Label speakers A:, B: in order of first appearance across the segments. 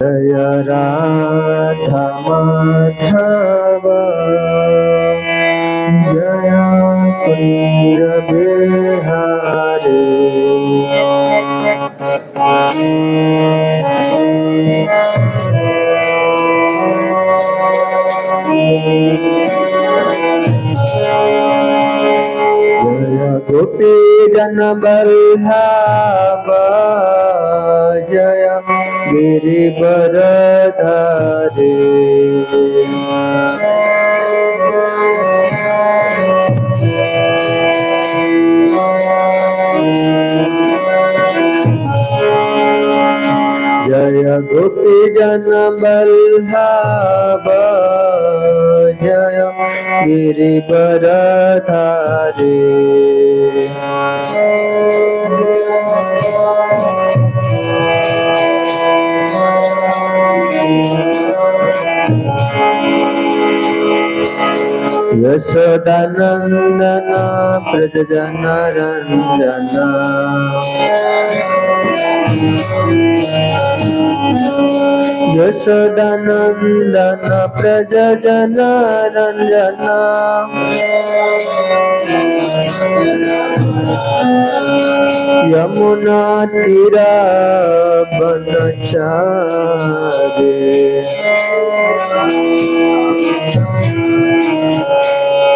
A: जय राधा माधव जय कुंज बिहारी। जय गोपी जन बल्लभ जय गिरिवरधारी। जय गोपी जन बल्लभ जय गिरिवरधारी। यशोदानंदन व्रज जन रंजन यशोदानंदन व्रज जन रंजन यमुना तीरा बनचारी।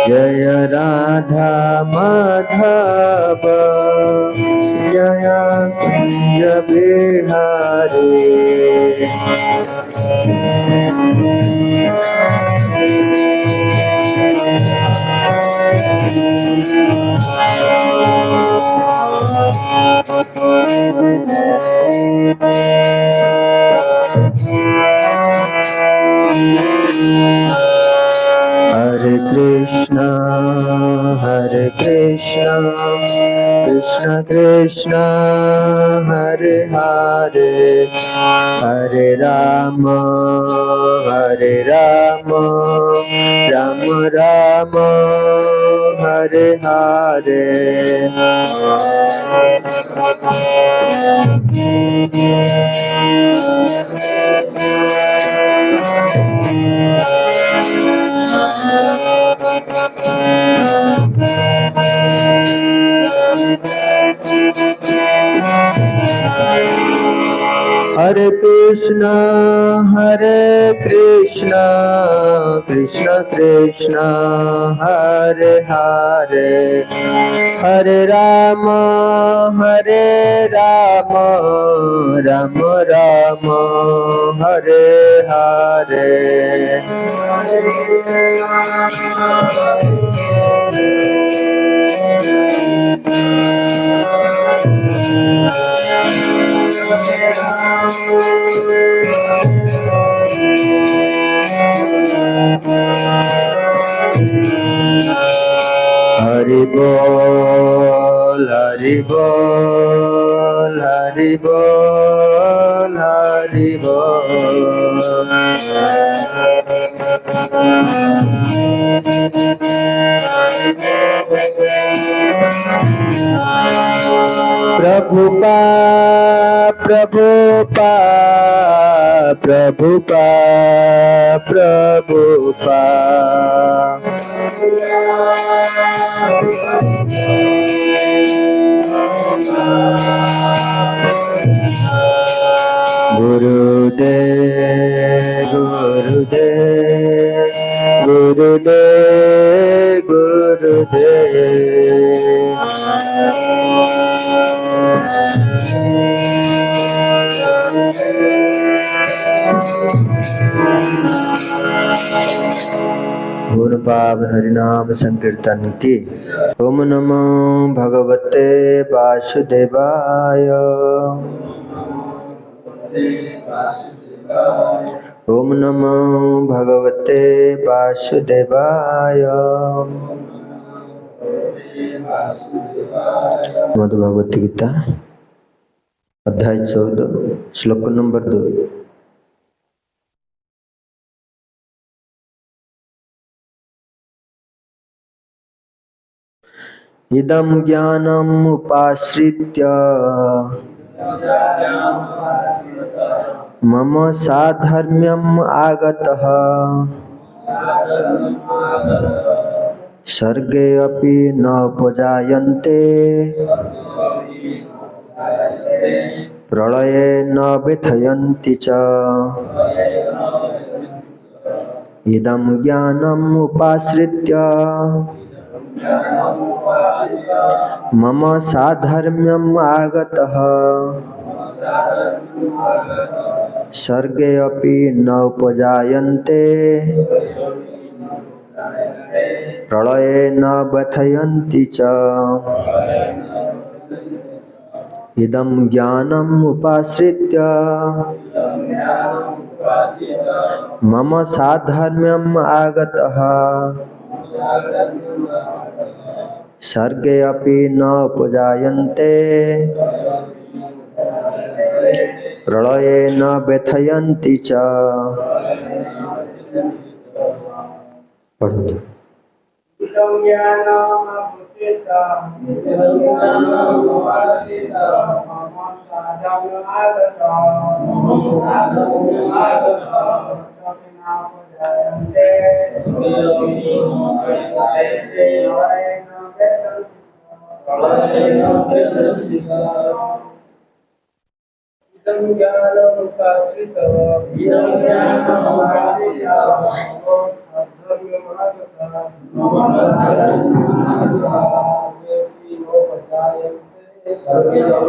A: जय राधा माधव जय कुंज बिहारी। हरे कृष्ण कृष्ण कृष्ण हरे हरे हरे राम राम राम हरे हरे। हरे कृष्ण कृष्ण कृष्ण हरे हरे हरे राम राम राम हरे हरे। हरि बोल हरि बोल हरि बोल हरि बोल। प्रभुपा प्रभुपा प्रभुपा प्रभुपा गुरुदेव गुरुदेव गुरुदेव गुरुदेव। गुण पावन हरिनाम संकीर्तन की। ओम नमो भगवते वासुदेवाय ओम नमो भगवते वासुदेवाय। मधु भगवत गीता अध्याय 14 श्लोक नंबर 2। इदं ज्ञानम् उपाश्रित्य मम साधर्म्यम् आगतः सर्गे अपि न उपजायन्ते प्रलये न व्यथयन्ति च। इदं ज्ञानम् उपाश्रित्य मम साधर्म्यम् आगतः सर्गे अपि न उपजायन्ते प्रलये न व्यथयन्ति च। इदं ज्ञानम् उपाश्रित्य मम साधर्म्यम् आगतः सर्गे अपि न उपजायन्ते प्रलये न व्यथयन्ति च। पढ़ो
B: इदं ज्ञानमुपाश्रितं मम साधर्म्यम् आगतः सर्वेऽपि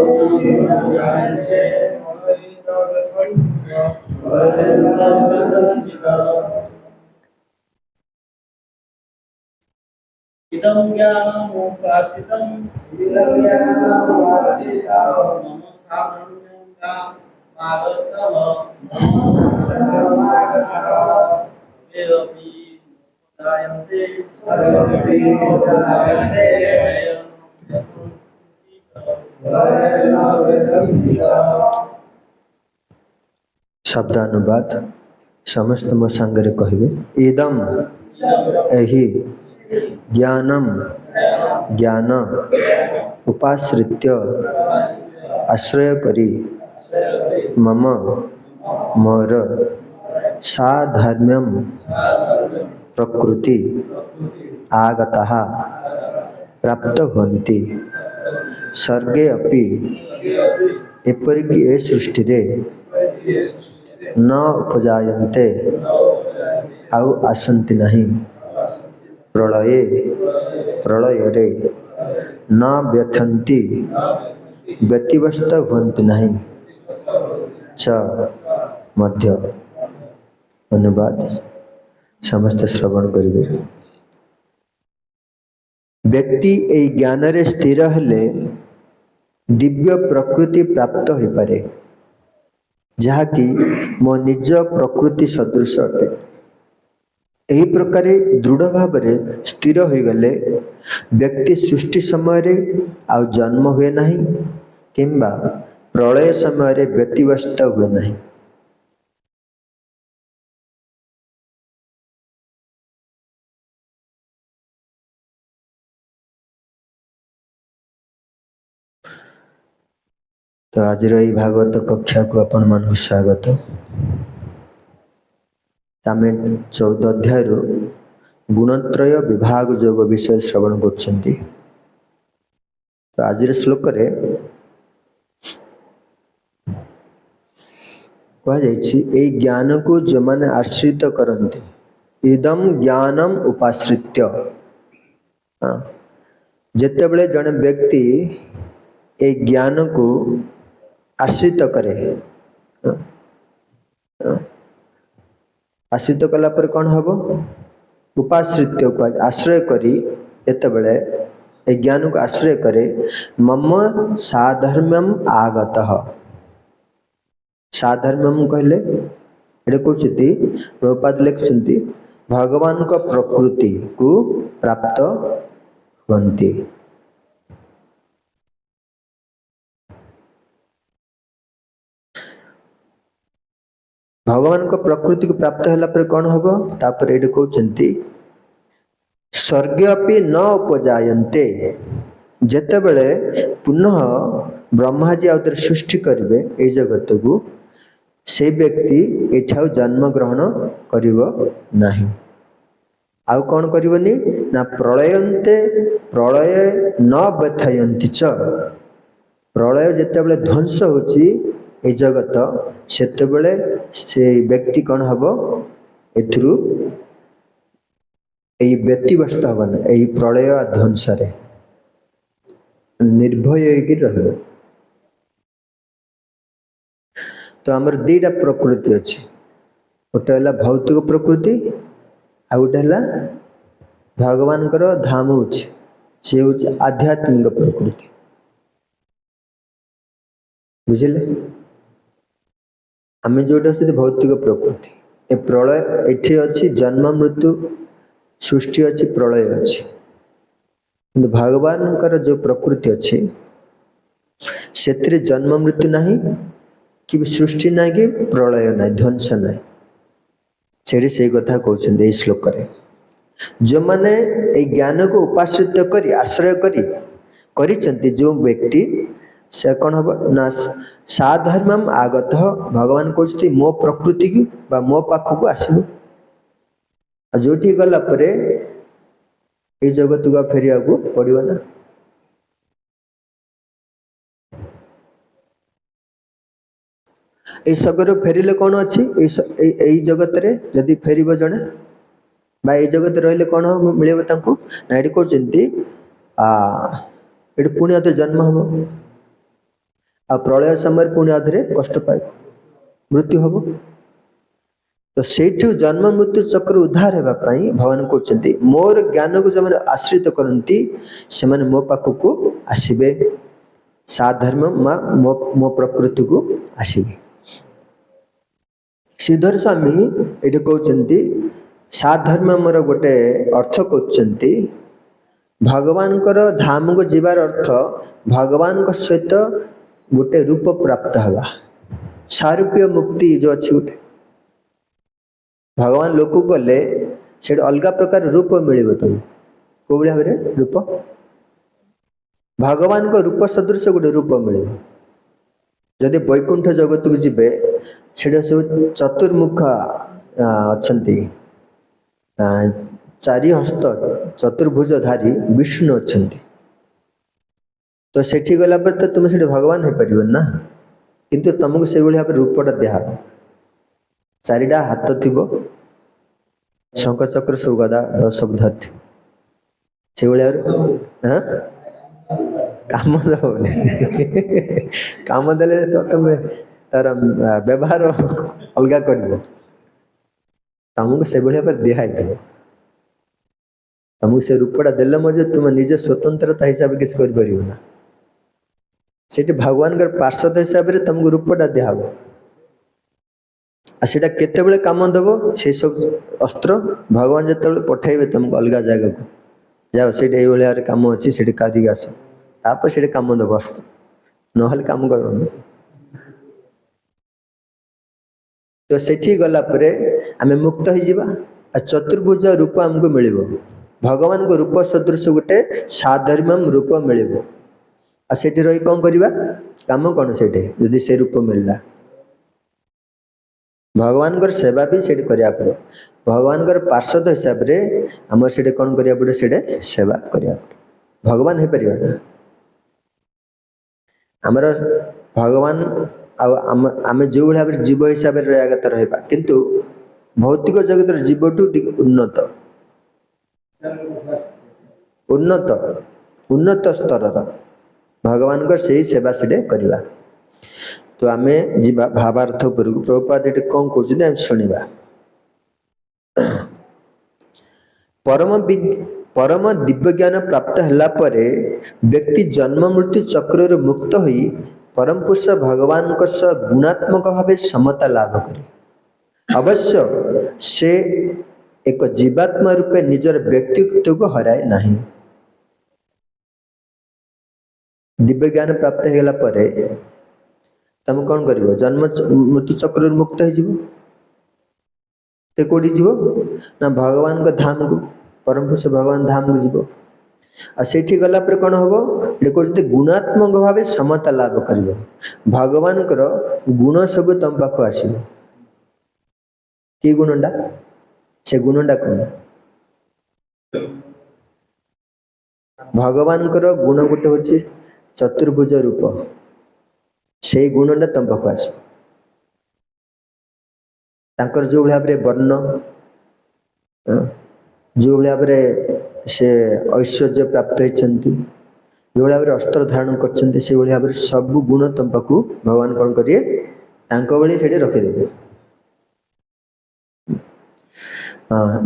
B: नोपजायन्ते
A: शब्दानुवाद समस्त मो सांगरे कहिबे। इदम एहि ज्ञानम ज्ञान उपाश्रित्य आश्रय करी मम मोर साधर्म्यम प्रकृति आगतः प्राप्त होन्ति सर्गे अपि एपरिकी ए सृष्टि रे न उपजायन्ते आउ आसन्ति नहीं प्रलये प्रलयरे न व्यथन्ति व्यतिव्यस्त हुअन्ति नहीं च। मध्य अनुवाद समस्त श्रवण करिवे। व्यक्ति ए ज्ञान रे स्थिर हेले दिव्य प्रकृति प्राप्त हो पारे जहाँकि मो निज प्रकृति सदृश अटे। एही प्रकार दृढ़ भाव स्थिर हो गले व्यक्ति सृष्टि समय आउ जन्म हुए नहीं किंबा प्रलय समय व्यतिव्यस्त हुए नहीं। तो आज भागवत कक्षा को आपण मान स्वागत। आमे 14 अध्याय गुणत्रय विभाग योग विषय श्रवण करछंती। तो आज श्लोक रे कहा जायछि ए ज्ञान को जो माने आश्रित करन्ते इदम ज्ञानम उपाश्रित्य। जेतेबेले जने व्यक्ति ए ज्ञान को आश्रित करे आश्रित कला पर कौन हबो उपाश्रित्य को आश्रय करी एतेबेले ए ज्ञान को आश्रय करे मम साधर्म्यम आगतः। साधर्म्यम कहले एडे कहउछति प्रभुपाद लिखछन्ति भगवान को प्रकृति को प्राप्त होन्ति। भगवान को प्रकृति को प्राप्त होला पर कौन हबो तापर एडे कहउछन्ति स्वर्गे अपि न उपजायन्ते। जेतेबेले पुनः ब्रह्मा जी आउतर सृष्टि करिवे ए जगत को से व्यक्ति एठाउ जन्म ग्रहण करिव नाही। आउ कौन करिवनी ना प्रलयन्ते प्रलय न व्यथयन्ति च। प्रलय जेतेबेले ध्वंस होची ए जगत सेतेबेले से व्यक्ति कौन हबो एथुरु एई व्यतिव्यस्त हबन एई प्रलय ध्वंस रे निर्भय होइकि रहबो। तो हमर दीटा प्रकृति अछि, गोटे हला भौतिक प्रकृति आ गोटे हला भगवान कर धाम होछि से होछि आध्यात्मिक प्रकृति। बुझिले आमे जोटा से भौतिक प्रकृति ए प्रलय एठी अछि जन्म मृत्यु सृष्टि अछि प्रलय अछि, किंतु भगवान कर जो प्रकृति अछि सेतिर जन्म मृत्यु नाही कि सृष्टि नाही कि प्रलय नाही ध्वंस नाही। सेठी से कथा कहउछन ए श्लोक रे जो माने ए ज्ञान को उपाश्रित करी आश्रय करी करिचंती जो व्यक्ति से कौन हब ना साधर्मम आगत भगवान कहते मो प्रकृति की बा मो पाखक आसबो जोठी गला परे ए जगत को फेरिया को पड़िबो ना। ए सगर फेरिले कौन अच्छी ए जगत रे यदि फेरिबो जणे बा ए जगत रहिले कौन मिलिबो तांको ना एडी कहउचंती एडी पुण्य तो जन्म हबो आ प्रलय समय पुण्य आधरे कष्ट पाए मृत्यु हबो। तो सेठु जन्म मृत्यु चक्र उद्धार हेबा पई भगवान कहउचंती मोर ज्ञान को जमन आश्रित करंती से माने मो पाखको आसीबे साधर्म मो प्रकृति को आसीबे। श्रीधर स्वामी एठी कहउचंती साधर्म मोर गोटे अर्थ कहउचंती भगवान कर धाम को जीवार अर्थ भगवान को सहित गोटे रूप प्राप्त हवा सारूप्य मुक्ति जो अच्छी गोटे भगवान लोक गले से अलग प्रकार रूप मिल तुम को भाव रूप भगवान को रूप सदृश गोटे रूप मिल जदि वैकुंठ जगत को जीवे से सब चतुर्मुख अच्छी चारि हस्त चतुर्भुजधारी विष्णु अच्छी तो सेठी गला पर तो तुम से भगवान हो पार ना किंतु तुमको से भाव रूपटा दिया चारिटा हाथ थी शंख चक्र सब गदा सब धरती से भाव काम दबनी काम देले तो तुम तार व्यवहार अलग कर तुमको से भाव दिखाई तुमको से रूपटा देले मजे तुम निजे स्वतंत्रता हिसाब से किसी कर ना सेठी भगवान कर पार्षद हिसाब से तुमको रूपटा दिया सेटा केते काम दब से सब अस्त्र भगवान जो पठेबे तुमको अलग जगह को जाओ से भाई कम अच्छी से कर आस तापर से कम दब अस्त्र ना कम कर तो सेठी गला परे आमे मुक्त हो जावा चतुर्भुज रूप हमको मिल भगवान को रूप सदृश गोटे साधर्म्यम रूप मिल सेठी रही कौन करवा काम कौन से यदि से रूप मिलला भगवान कर सेवा भी से करा पड़ो भगवान कर पार्षद हिसाब से आम से कौन करा पड़ो से सेवा करा भगवान हो पार ना आमर भगवान आम जो भाव जीव हिसाब से रहा कथा रहा किंतु भौतिक जगत जीवठू उन्नत उन्नत उन्नत स्तर भगवान कर से सेवा से करवा। तो आमे जीवा भावार्थ पर प्रभुपाद ये कौन कहते शुणा परम दिव्य ज्ञान प्राप्त होला परे व्यक्ति जन्म मृत्यु चक्र मुक्त होई परम पुरुष भगवान को गुणात्मक भाव समता लाभ करे अवश्य से एक जीवात्मा रूपे निजर व्यक्तित्व को हराए नहीं। दिव्य ज्ञान प्राप्त होला परे तुम कौन कर जन्म मृत्यु चक्र मुक्त हो कौटी जीव ना भगवान को धाम को परम पुरुष भगवान धाम को जीव ଆଉ ସେଇଠି ଗଲା ପରେ କ'ଣ ହବ? ଏଠି କହୁଛନ୍ତି ଗୁଣାତ୍ମକ ଭାବେ ସମତା ଲାଭ କରିବ। ଭଗବାନଙ୍କର ଗୁଣ ସବୁ ତମ ପାଖକୁ ଆସିବ। କି ଗୁଣଟା? ସେ ଗୁଣଟା କ'ଣ? ଭଗବାନଙ୍କର ଗୁଣ ଗୋଟେ ହେଉଛି ଚତୁର୍ଭୁଜ ରୂପ। ସେଇ ଗୁଣଟା ତମ ପାଖକୁ ଆସିବ। ତାଙ୍କର ଯେଉଁଭଳି ଭାବରେ ବର୍ଣ୍ଣ, ଯେଉଁଭଳି ଭାବରେ ସେ ଐଶ୍ୱର୍ଯ୍ୟ ପ୍ରାପ୍ତ ହେଇଛନ୍ତି, ଯେଉଁଭଳି ଭାବରେ ଅସ୍ତ୍ର ଧାରଣ କରିଛନ୍ତି, ସେଇଭଳି ଭାବରେ ସବୁ ଗୁଣ ତମ ପାଖକୁ ଭଗବାନ କ'ଣ କରିବେ? ତାଙ୍କ ଭଳି ସେଠି ରଖିଦେବେ।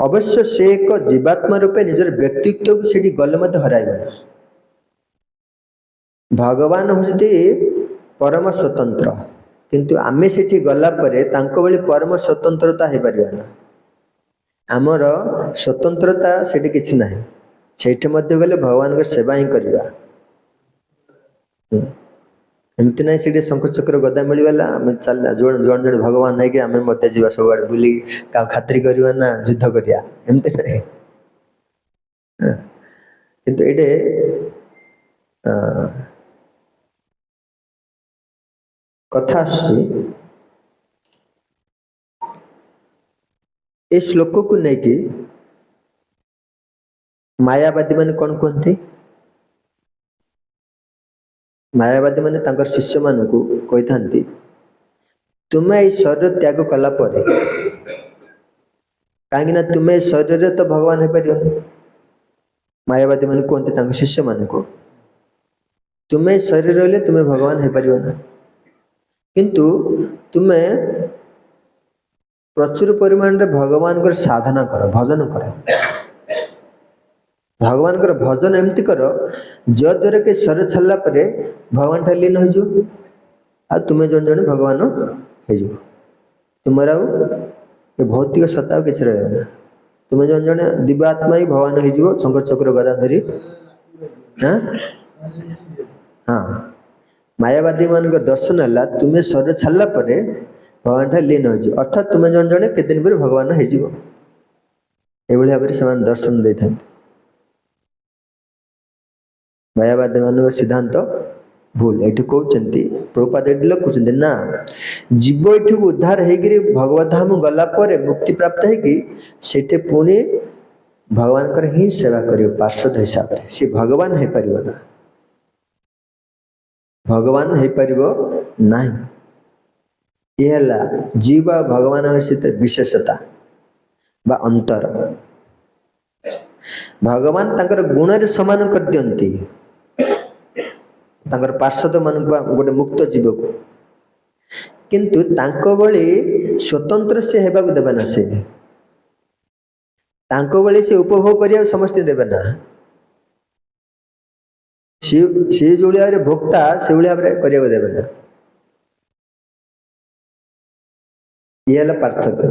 A: ଅବଶ୍ୟ ସେ ଏକ ଜୀବାତ୍ମା ରୂପେ ନିଜର ବ୍ୟକ୍ତିତ୍ୱକୁ ସେଠି ଗଲେ ମଧ୍ୟ ହରାଇବ ନା। ଭଗବାନ ହେଉଛନ୍ତି ପରମ ସ୍ୱତନ୍ତ୍ର, କିନ୍ତୁ ଆମେ ସେଠି ଗଲା ପରେ ତାଙ୍କ ଭଳି ପରମ ସ୍ୱତନ୍ତ୍ରତା ହେଇପାରିବା ନା। ଆମର ସ୍ୱତନ୍ତ୍ରତା ସେଠି କିଛି ନାହିଁ। ସେଇଠି ମଧ୍ୟ ଗଲେ ଭଗବାନଙ୍କର ସେବା ହିଁ କରିବା। ଏମିତି ନାହିଁ ସେଠି ଶଙ୍ଖ ଚକ୍ର ଗଦା ମିଳିଗଲା ଆମେ ଚାଲିଲା ଜଣେ ଜଣେ ଭଗବାନ ହେଇକି ଆମେ ମଧ୍ୟ ଯିବା ସବୁଆଡ଼େ ବୁଲି କାହା ଖାତିରି କରିବା ନା ଯୁଦ୍ଧ କରିବା, ଏମିତି ନାହିଁ। କିନ୍ତୁ ଏଇଠି କଥା ଆସୁଛି, ଏ ଶ୍ଲୋକକୁ ନେଇକି ମାୟାବାଦୀ ମାନେ କ'ଣ କୁହନ୍ତି? ମାୟାବାଦୀ ମାନେ ତାଙ୍କର ଶିଷ୍ୟମାନଙ୍କୁ କହିଥାନ୍ତି, ତୁମେ ଏଇ ଶରୀର ତ୍ୟାଗ କଲା ପରେ, କାହିଁକି ନା ତୁମେ ଏଇ ଶରୀରରେ ତ ଭଗବାନ ହେଇପାରିବନି। ମାୟାବାଦୀ ମାନେ କୁହନ୍ତି ତାଙ୍କ ଶିଷ୍ୟମାନଙ୍କୁ, ତୁମେ ଏଇ ଶରୀର ରହିଲେ ତୁମେ ଭଗବାନ ହେଇପାରିବ ନା। କିନ୍ତୁ ତୁମେ ପ୍ରଚୁର ପରିମାଣରେ ଭଗବାନଙ୍କର ସାଧନା କର, ଭଜନ କର। ଭଗବାନଙ୍କର ଭଜନ ଏମିତି କର ଯଦ୍ୱାରା କି ଶରୀର ଛାଡ଼ିଲା ପରେ ଭଗବାନ ଠାରେ ଲୀନ ହେଇଯିବ, ଆଉ ତୁମେ ଜଣେ ଜଣେ ଭଗବାନ ହେଇଯିବ। ତୁମର ଆଉ ଏ ଭୌତିକ ସତ୍ତା ଆଉ କିଛି ରହିବ ନା। ତୁମେ ଜଣେ ଜଣେ ଦିବ୍ୟ ଆତ୍ମା ହିଁ ଭଗବାନ ହେଇଯିବ, ଶଙ୍ଖ ଚକ୍ର ଗଦା ଧରି। ହଁ, ମାୟାବାଦୀ ମାନଙ୍କର ଦର୍ଶନ ହେଲା ତୁମେ ଶରୀର ଛାଡ଼ିଲା ପରେ ଭଗବାନ ଠାରେ ଲୀନ ହେଇଯିବ, ଅର୍ଥାତ୍ ତୁମେ ଜଣେ ଜଣେ କେତେ ଦିନ ପରେ ଭଗବାନ ହେଇଯିବ। ଏଭଳି ଭାବରେ ସେମାନେ ଦର୍ଶନ ଦେଇଥାନ୍ତି। ମାୟାବାଦୀ ମାନଙ୍କ ସିଦ୍ଧାନ୍ତ ଭୁଲ। ଏଠି କହୁଛନ୍ତି ପ୍ରଭୁପାଦ ଏଠି ଲେଖୁଛନ୍ତି ନା, ଜୀବ ଏଠିକୁ ଉଦ୍ଧାର ହେଇକିରି ଭଗବତ ଧାମ ଗଲା ପରେ ମୁକ୍ତି ପ୍ରାପ୍ତ ହେଇକି ସେଠି ପୁଣି ଭଗବାନଙ୍କର ହିଁ ସେବା କରିବ ପାର୍ଷଦ ହିସାବରେ। ସେ ଭଗବାନ ହେଇପାରିବ ନା, ଭଗବାନ ହେଇପାରିବ ନାହିଁ। ଇଏ ହେଲା ଜୀବ ଆଉ ଭଗବାନଙ୍କ ସହିତ ବିଶେଷତା ବା ଅନ୍ତର। ଭଗବାନ ତାଙ୍କର ଗୁଣରେ ସମାନ କରିଦିଅନ୍ତି ତାଙ୍କର ପାର୍ଷଦ ମାନଙ୍କୁ ବା ଗୋଟେ ମୁକ୍ତ ଜୀବକୁ, କିନ୍ତୁ ତାଙ୍କ ଭଳି ସ୍ୱତନ୍ତ୍ର ସେ ହେବାକୁ ଦେବେ ନା। ସେ ତାଙ୍କ ଭଳି ସେ ଉପଭୋଗ କରିବାକୁ ସମସ୍ତେ ଦେବେ ନା। ସେ ଯୋଉ ଭାବରେ ଭୋକ୍ତା ସେଭଳି ଭାବରେ କରିବାକୁ ଦେବେ ନା। ଇଏ ହେଲା ପାର୍ଥକ୍ୟ।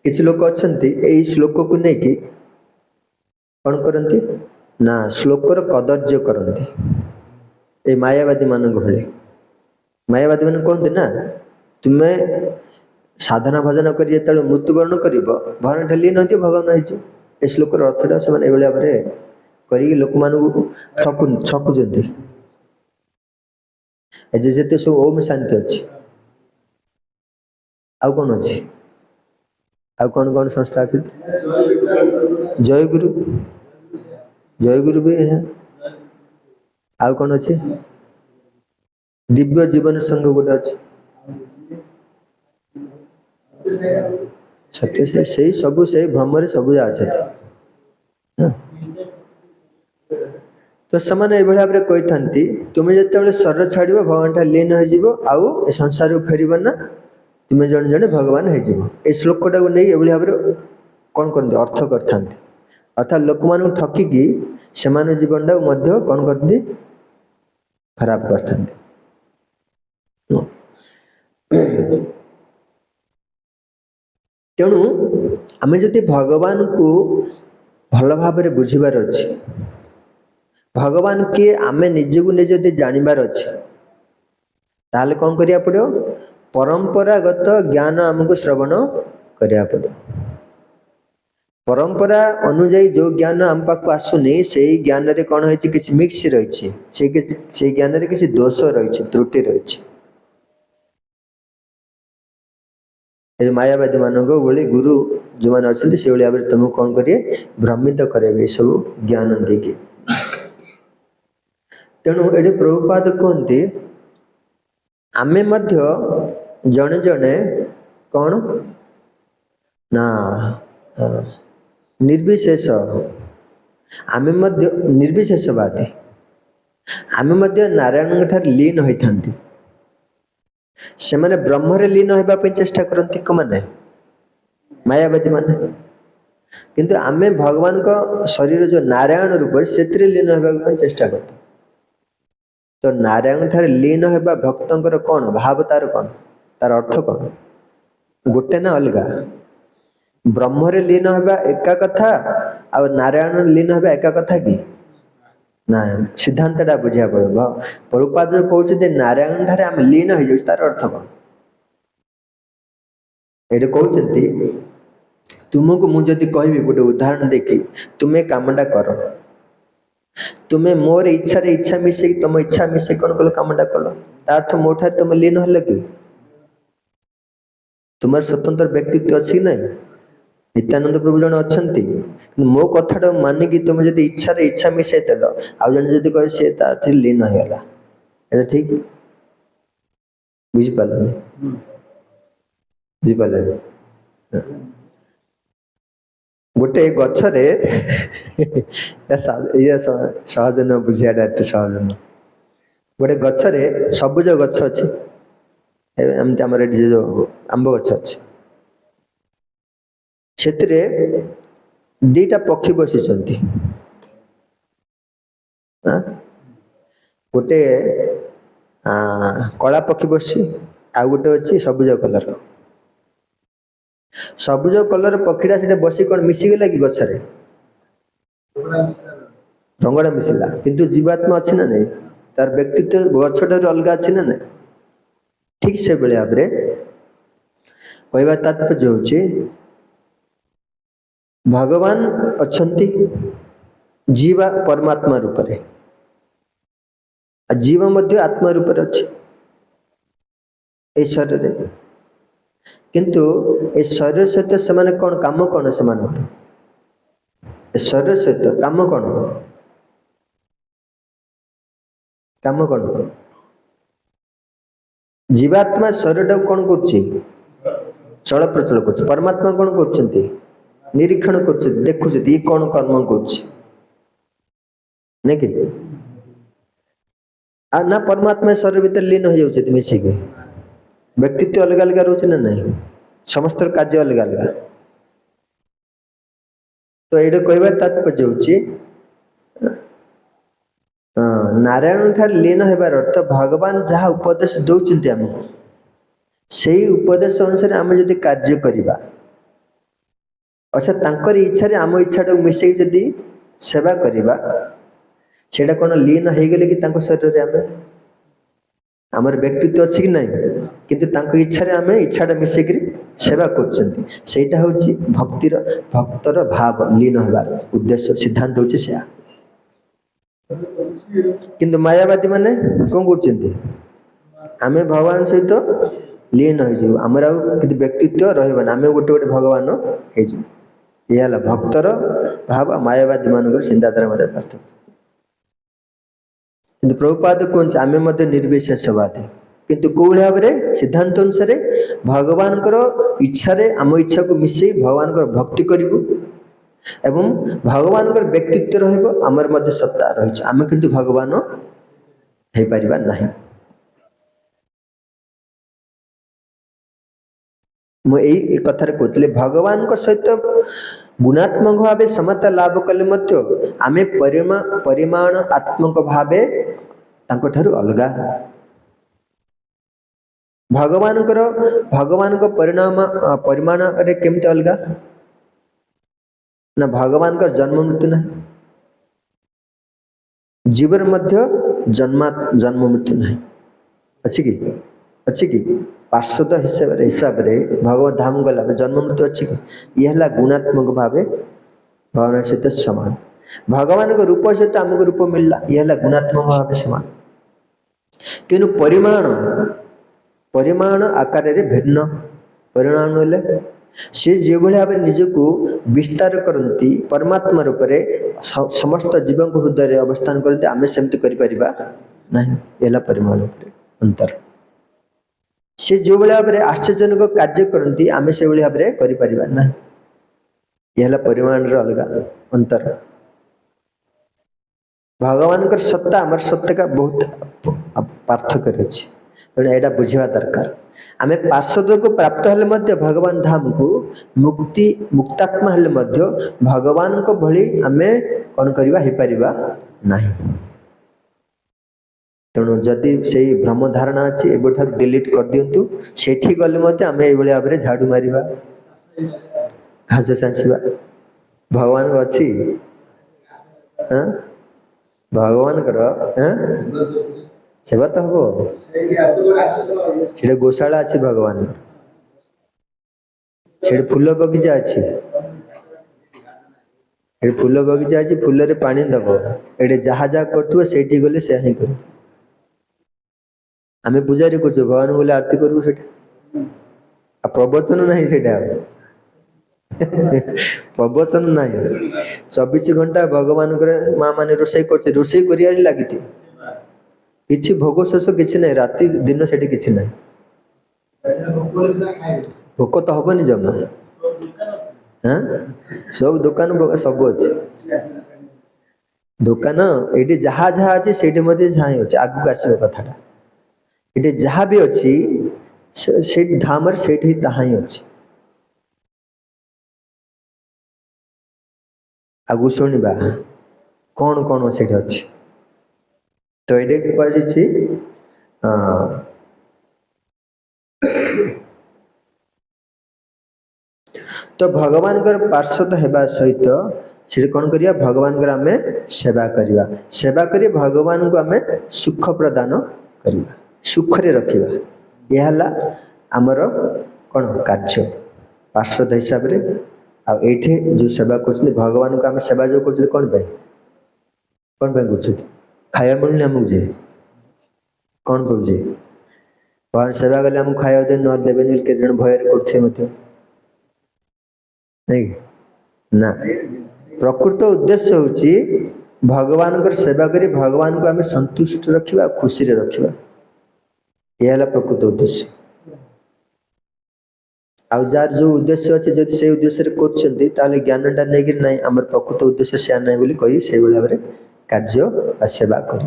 A: କିଛି ଲୋକ ଅଛନ୍ତି ଏଇ ଶ୍ଲୋକକୁ ନେଇକି କ'ଣ କରନ୍ତି ନା, ଶ୍ଲୋକର କଦର୍ଯ୍ୟ କରନ୍ତି। ଏ ମାୟାବାଦୀ ମାନଙ୍କ ଭଳି। ମାୟାବାଦୀ ମାନେ କୁହନ୍ତି ନା, ତୁମେ ସାଧନା ଭଜନ କରି ଯେତେବେଳେ ମୃତ୍ୟୁବରଣ କରିବ ଭଗବାନ ଠେଲି ନନ୍ତି ଭଗବାନ ହେଇଯିବ। ଏ ଶ୍ଲୋକର ଅର୍ଥଟା ସେମାନେ ଏଭଳି ଭାବରେ କରିକି ଲୋକମାନଙ୍କୁ ଠକୁଛନ୍ତି। ଏ ଯେତେ ସବୁ ଓମ୍ ଶାନ୍ତି ଅଛି, ଆଉ କ'ଣ ଅଛି? ଆଉ କ'ଣ କ'ଣ ସଂସ୍ଥା ଅଛି? ଜୟଗୁରୁ, ଜୟଗୁରୁ ବି। ଆଉ କ'ଣ ଅଛି? ଦିବ୍ୟ ଜୀବନ ସଂଘ ଗୋଟେ ଅଛି। ସତ୍ୟ ସେଇ ସବୁ ସେଇ ଭ୍ରମରେ ସବୁ ଅଛନ୍ତି। ତ ସେମାନେ ଏଇଭଳି ଭାବରେ କହିଥାନ୍ତି, ତୁମେ ଯେତେବେଳେ ଶରୀର ଛାଡ଼ିବ ଭଗବାନ ଠାରେ ଲୀନ ହେଇଯିବ, ଆଉ ଏ ସଂସାରକୁ ଫେରିବ ନା, ତୁମେ ଜଣେ ଜଣେ ଭଗବାନ ହେଇଯିବ। ଏଇ ଶ୍ଲୋକଟାକୁ ନେଇ ଏଭଳି ଭାବରେ କ'ଣ କରନ୍ତି, ଅର୍ଥ କରିଥାନ୍ତି। ଅର୍ଥାତ୍ ଲୋକମାନଙ୍କୁ ଠକିକି ସେମାନଙ୍କ ଜୀବନଟାକୁ ମଧ୍ୟ କ'ଣ କରନ୍ତି, ଖରାପ କରିଥାନ୍ତି। ତେଣୁ ଆମେ ଯଦି ଭଗବାନଙ୍କୁ ଭଲ ଭାବରେ ବୁଝିବାର ଅଛି, ଭଗବାନ କିଏ ଆମେ ନିଜକୁ ନିଜେ ଯଦି ଜାଣିବାର ଅଛି, ତାହେଲେ କ'ଣ କରିବାକୁ ପଡ଼ିବ? ପରମ୍ପରାଗତ ଜ୍ଞାନ ଆମକୁ ଶ୍ରବଣ କରିବାକୁ ପଡ଼ିବ। परंपरा अनुजाई जो ज्ञान आम पाक आसुनी से ज्ञान रे कौन होइछि किछि मिक्स रहिछि से ज्ञान रे किछि दोष रहिछि त्रुटि रहिछि ए मायावादी मानको बोली गुरु जो माने अछंती से बोली आबे तुमको कौन करिए भ्रमित करेबे सब ज्ञान देके तेणु एडी प्रभुपाद कहते आमे मध्य जने जने कौन ना निर्विशेष आमे मध्य निर्विशेषवादी आमे मध्य नारायण ठार लीन होइथांती से माने ब्रह्म रे लीन होबा पे चेष्टा करंती को माने मायावादी माने किंतु आमे भगवान को शरीर जो नारायण रूप सेत्रे लीन होबा पे चेष्टा करते तो नारायण ठार लीन होबा भक्तंकर कोन भाव तार कोन तार अर्थ कोन गोटे ना अलगा ब्रह्म रे लीन होबा एका कथा आ नारायण लीन होबा एका कथा की ना सिद्धांतटा बुझिया पड़ो प्रभुपाद जो कहउछते नारायण ठारे हम लीन हो जाउ तार अर्थ कोन एटे कहउछती तुमको मु जदी कहबी गोटे उदाहरण देखि तुमे कामटा करो तुमे मोर इच्छा रे इच्छा मिसे तुम इच्छा मिसे कोन कलो कामटा कलो ता अर्थ मोठार तुम लीन हल कि तुम्हार स्वतंत्र व्यक्तित्व अछि नै नित्यानंद प्रभु जन अछंती मो कथाटा मानिकी तुम जदी इच्छा रे इच्छा मिसे देलो आ जन जदी कहे से ता थि लीन होला एटा ठीक बुझि पालन गोटे गछरे सहज न बुझियाटा एते सहज न गोटे गछरे सबुज गछ अछि एमती हमर एटी जो आंब गछ अछि क्षेत्रे दीटा पक्षी बसिचंती गोटे कला पक्षी बसी आ गोटे अछि सबुज कलर पक्षीटा सेटे बसी कोन मिसी गेला कि गछरे रंगड़ा मिसिला किंतु जीवात्मा अछि ना नै तार व्यक्तित्व गछटार अलगा अछि ना नै ठीक से बेले आबरे कहबा तात्पर्य होछि भगवान अछंती जीवा परमात्मा रूप रे जीव मध्य आत्मा रूप रे अछि ए शरीर रे किंतु ए शरीर सहित समान कोन काम कोन समान ए शरीर सहित काम कोन जीवात्मा शरीर कोन करछि चल प्रचल करछि परमात्मा कोन करछंती निरीक्षण करछि देखुछि ई कोन कर्म करछि नै कि आ ना परमात्मा शरीर भीतर लीन हो जाउछि मिसी के व्यक्तित्व अलग अलग रोचे ना नहीं समस्त कार्य अलग अलग तो ये कहवा तात्पर्य होछि नारायण ठार लीन हेबार अर्थ भगवान जहाँ उपदेश दौचंती हमको सेही उपदेश अनुसार आम जदि कार्य करिबा अच्छा तांकर इच्छा रे आम इच्छाटा मिसई जदि सेवा करिबा सेटा कोन लीन हे गेले कि तांको शरीर रे आमे हमर व्यक्तित्व अछि कि नहीं किंतु तांको इच्छा रे आमे इच्छाटा मिसई करी सेवा करचंती सेटा होछि भक्तर भाव लीन हेबार उद्देश्य सिद्धांत होछि से किंतु मायावादी माने कोन करचंती आमे भगवान सहित लीन हो जाऊ हमर किंतु व्यक्तित्व रहबन आमे गोटे गोटे भगवान हे जाऊ याला भक्तर भाव मायावादी मानकर चिंताधारा मध्य पार्थक्य किंतु प्रभुपाद कोन आमे मध्य निर्विशेषवादी किंतु कोउ भाव रे सिद्धांत अनुसार भगवान करो इच्छा रे आम इच्छा को मिसई भगवान को भक्ति करिवु एवं भगवान को व्यक्तित्व रहबो हमर मध्य सत्ता रहिछ आमे किंतु भगवान हे परिबा नाही मु एई कथार कहतले भगवान को सहित गुणात्मक भावे समता लाभ कले मध्य आमे परिमाण आत्मक भावे तांको ठारू अलगा भगवान को परिमाण रे केमते अलगा ना भगवान का जन्म मृत्यु ना जीवन मध्य जन्म मृत्यु ना अच्छी की पार्षद हिसाब रे भगवत धाम गला जन्म मृत्यु अच्छी की यह गुणात्मक भावे भगवान सहित समान भगवान को रूप सहित आमको रूप मिलला ये गुणात्मक भाव समान किंतु परिमाण आकार रे भिन्न परिणाम हेले से जो भाव निजको विस्तार करती परमात्मा रूप से समस्त जीव हृदय अवस्थान करते आम सेमती कर परिमाण अंतर से जो भाव में आश्चर्यजनक कार्य करती आम से भाव में कर यह परिमाण अलग अंतर भगवान का सत्ता आम सत्ता का बहुत पार्थक्य अच्छे तेणु यहाँ बुझा दरकार आम पार्षद को प्राप्त हेले भगवान धाम को मुक्ति मुक्तात्मा हेले भगवान को भली आम कौन करवा नहीं तेणु जदि से भ्रम धारणा अच्छी एबठार डिलीट कर दिंतु से गले आम ये भाव में झाड़ू मारिबा घास चाँचवा भगवान अच्छी भगवान सेवा तो हम से गोशाला अच्छी भगवान से फूल बगीचा अच्छी फूल बगीचा अच्छी फूल रे पानी दब ये जहाँ जहाँ करुव से गले से ही कर आम पूजारी कर भगवान बोले आरती करूँ से प्रवचन ना से प्रवचन ना 24 घंटा भगवान माँ मैंने रोषे कर लगी किसी भोग शोष कि ना राति दिन से किसी ना भोक तो हबनी जमा हाँ सब दुकान सब अच्छे दुकान ये जहाँ जहाँ अच्छे से जहाँ अच्छे आगू आसो कथाटा ये जहाँ भी अच्छी से धाम से ताहा ही अच्छी आगु शुणा कौन कौन से अच्छी तो ये कह तो भगवान पार्षद होगा सहित से कौन करिया भगवान आम सेवा करवा सेवा कर भगवान को आम सुख प्रदान करवा सुख रे रखिबा यह आमर कौन कार्य पार्षद हिसाब से आठे जो सेवा कर भगवान को आम सेवा जो कर कौन कर खाया मिलूनी आमको जे कौन करुचे भगवान सेवा कले आमको खाया दे न देवे के जन भय कर ना प्रकृत उद्देश्य होची भगवान को सेवा करी भगवान को आम संतुष्ट रखा खुशी रे रखा यह प्रकृत उद्देश्य आउ जार जो उद्देश्य अच्छे जब से उद्देश्य कर ज्ञानटा नहीं ना आम प्रकृत उद्देश्य से ना बोली कही से भाव में कार्य सेवा कर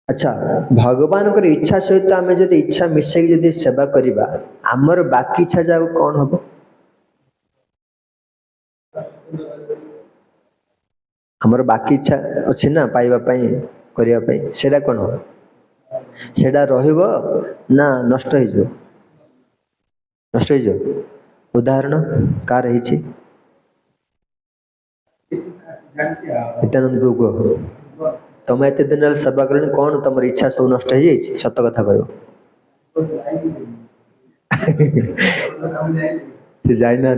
A: अच्छा भगवान को इच्छा सहित आम जो इच्छा मिसेक जदि सेवा करवा आमर बाकी इच्छा जा कौन हम आमर बाकी इच्छा अच्छी ना पाइबापी करने सेटा कौन हम सेटा रहिबो ना नष्ट हो नष्ट हो उदाहरण कार रही नित्यानंद प्रभु कह तुम एत दिन सेवा कल कौन तुम इच्छा सब नष्ट हो जाए सत कथा कह जाना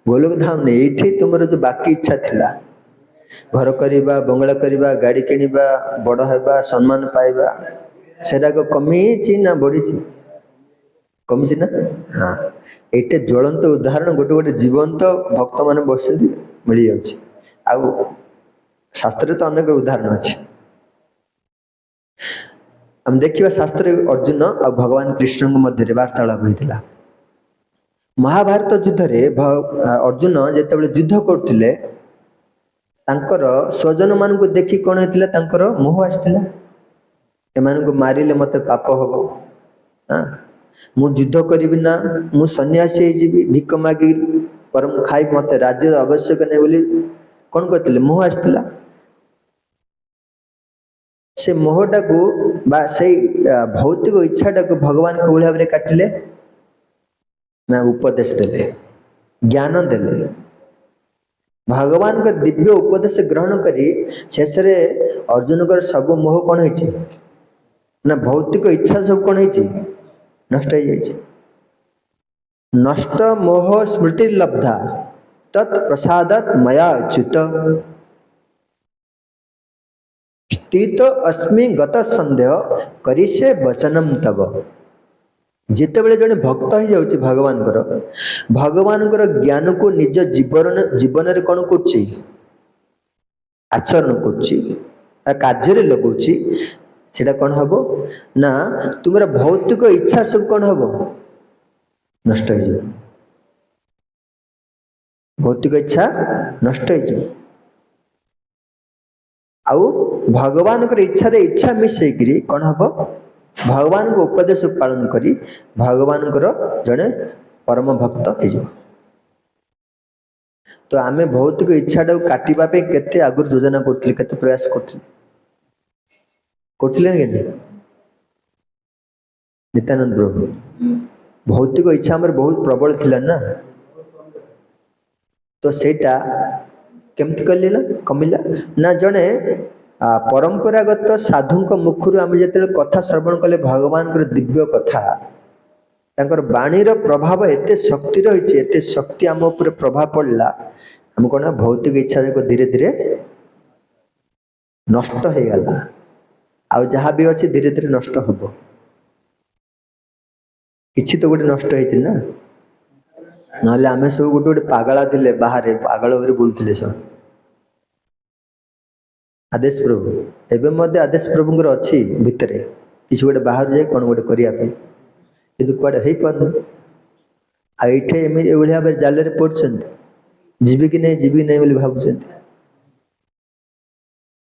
A: गोलोक धाम नहीं ये तुम जो बाकी इच्छा थिला घर करवा बंगला करवा गाड़ी किणवा बड़ होगा सम्मान पाइबा सेटा कमी ना बढ़ी कमी ना हाँ ये ज्वलंत उदाहरण गोटे गोटे जीवंत भक्त मान बस मिल जाऊँ शास्त्र तो अनेक उदाहरण अच्छे आम देखा शास्त्र अर्जुन और भगवान कृष्ण मध्य वार्तालाप होता महाभारत युद्ध रे अर्जुन जिते युद्ध करते स्वजन मान को देखी कौन होता मोह आसाला एमान को मारिले मत पाप हम मु युद्ध करी ना मु सन्यासी जीवी भिक मागी परम खाई मत राज्य आवश्यक नहीं बोली कौन करते मोह आसाला से मोहटा को से भौतिक इच्छाटा को भगवान को भाव में काटिले ना उपदेश देले ज्ञान देले भगवान का दिव्य उपदेश ग्रहण करी शेष रे अर्जुन कर सब मोह कौन होइछि ना भौतिक इच्छा सब कौन है नष्ट हो जाए। नष्ट मोह स्मृति लब्धा तत् प्रसादात मया अच्युत स्थित अस्मि गत संदेह करिसे वचनम तब। जितेबले जड़े भक्त हो जाउछि भगवान ज्ञान को निज जीवन रे कौन कर आचरण कर कार्य लगुची सेटा कौन हम ना तुमरा भौतिक इच्छा सब कौन हम नष्ट हो। भौतिक इच्छा नष्ट हो आउ भगवान इच्छा रे इच्छा मिसेकरी कौन हम भगवान को उपदेश पालन करी भगवान जड़े परम भक्त हो। तो आमे भौतिक इच्छा टाक काटिबा पे केते आगुर योजना करथिले केते प्रयास करथिले के नित्यानंद प्रभु भौतिक इच्छा हमर बहुत प्रबल थिला ना तो सेटा केमति कलिला कमिला ना जड़े परंपरागत साधु मुखर आम जो कथा श्रवण कले भगवान दिव्य कथा तांकर बाणीर प्रभाव एते शक्ति रही एते शक्ति आम उपर प्रभाव पड़ला आम कौन भौतिक इच्छा को धीरे धीरे नष्ट हो गला आउ जहाँ भी अच्छी धीरे धीरे नष्ट हम किसी तो गोटे नष्ट हो ना आम सब गोटे गोटे पागला थे बाहर पागल हो बुलूले सब आदेश प्रभु एवं मध्य आदेश प्रभुंर अच्छी भितर किसी गोटे बाहर जाए कौन गोटे करने कि कड़े हो पार आईठे भाव में जाल पड़ते जीवी कि नहीं बोली भावुं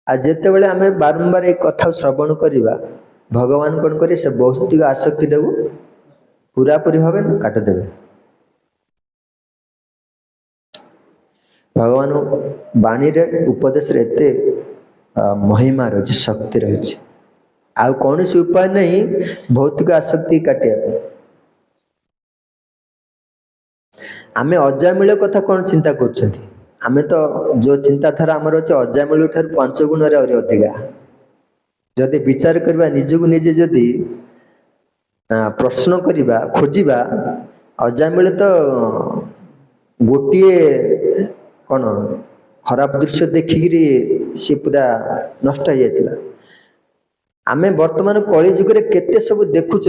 A: आते बड़े आम बारंबार एक कथा श्रवण करवा भगवान कौन करें से भौतिक आसक्ति टाक पूरापूरी भाव काटिदेवे। भगवान बाणी रे उपदेश रे एते महिमा रही शक्ति रही आ कौन सी उपाय नहीं भौतिक आसक्ति काटिया आमे अजामिल कथा कौन चिंता कर आमे तो जो चिंताधारा आमर अच्छे अजामिल ठार 5 गुण अधिका जदि विचार करवा निजको निजे जदि प्रश्न करवा खोजा अजामिल तो गोटे कौन खराब दृश्य देखिकी सी पूरा नष्ट हो जाता। आमे वर्तमान कली जुगे केते सब देखुंट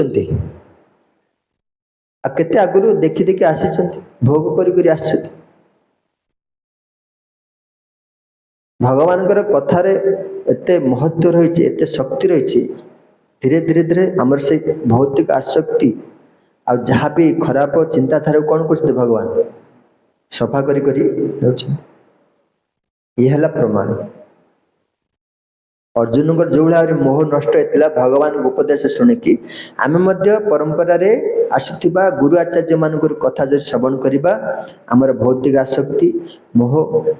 A: केते आगुरी देखी देखी आसी भोग करी आस भगवान कथार एते महत्व रही एते शक्ति रही धीरे धीरे धीरे आमर से भौतिक आसक्ति आ जहाँ भी खराब चिंताधारा कौन कर भगवान सफा करी ये प्रमाण अर्जुन जो भाव मोह नष्ट होता भगवान उपदेश शुणिकी आम परंपरा रे आसुवा गुरु आचार्य मान कथा जो श्रवण करवा आमर भौतिक आसक्ति मोह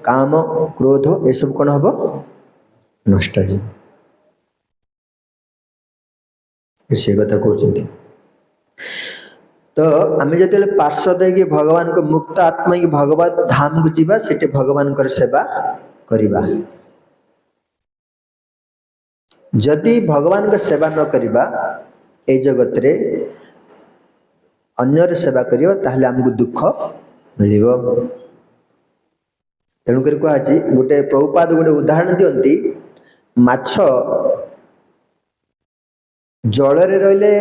A: काम क्रोध ये सब कौन हम नष्ट हो से कथा कहते। तो आम जो पार्षद है भगवान को मुक्त आत्मा की भगवत धाम को जीवा से भगवान सेवा करवा जदि भगवान को सेवा न करिबा ए जगत रे अन्यर सेवा करियो ताहले हमको दुख मिलिबो। तेणु कर कहाची गोटे प्रभुपाद गोटे उदाहरण दियंती माछ जल रे रहले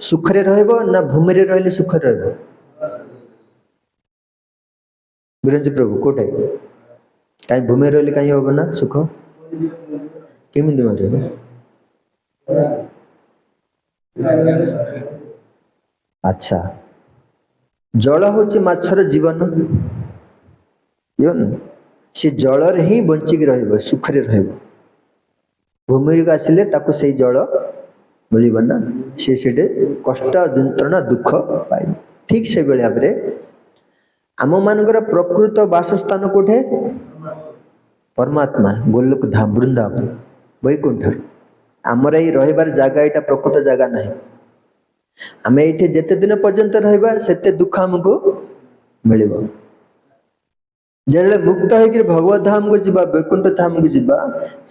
A: सुख रे रहइबो ना भूमि रे रहले सुख रे रहइबो बिरंज प्रभु कोटे काई भूमि रे रहले काई होबो ना सुख केमिति मारे अच्छा जल होची माछर जीवन से जल रे ही बंचिक रहइबो सुख रे रहइबो भूमि रे आसिले ताको सेई जल मिलिबो ना से सेटे कष्ट यंत्रणा दुख पाइबो। ठीक से बेले भाबरे आम मानकर प्रकृत वासस्थान कोठे परमात्मा गोलोक धाम वृंदावन वैकुंठ आमर ये रहिबार जागा एटा प्रकृत जागा नहीं आम ये जेते दिन पर्यंत रहिबा सेते दुख हमको मिलिबो जेले मुक्त होकर भगवत धाम को जीवा वैकुंठ धाम को जीवा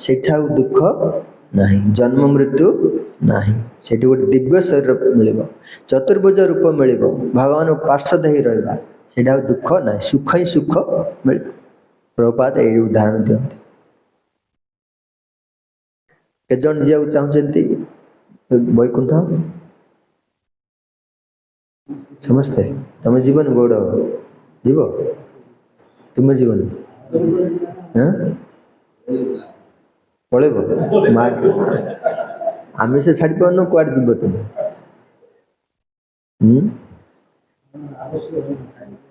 A: सेठा दुख ନାହିଁ, ଜନ୍ମ ମୃତ୍ୟୁ ନାହିଁ। ସେଠି ଗୋଟେ ଦିବ୍ୟ ଶରୀର ମିଳିବ, ଚତୁର୍ଭୁଜ ରୂପ ମିଳିବ, ଭଗବାନ ପାର୍ଶ୍ୱଦ ହେଇ ରହିବା, ସେଇଟା ଆଉ ଦୁଃଖ ନାହିଁ, ସୁଖ ହିଁ ସୁଖ ମିଳିବ। ପ୍ରଭୁପାଦ ଏଇ ଉଦାହରଣ ଦିଅନ୍ତି। କେତେଜଣ ଯିବାକୁ ଚାହୁଁଛନ୍ତି ବୈକୁଣ୍ଠ? ସମସ୍ତେ? ତମେ ଯିବନି? ଗୌଡ଼ ଯିବ? ତୁମେ ଯିବନି? ପଳେଇବ? ଆମିଷ ଛାଡ଼ି ପାରୁନ, କୁଆଡ଼େ ଯିବ ତୁମେ?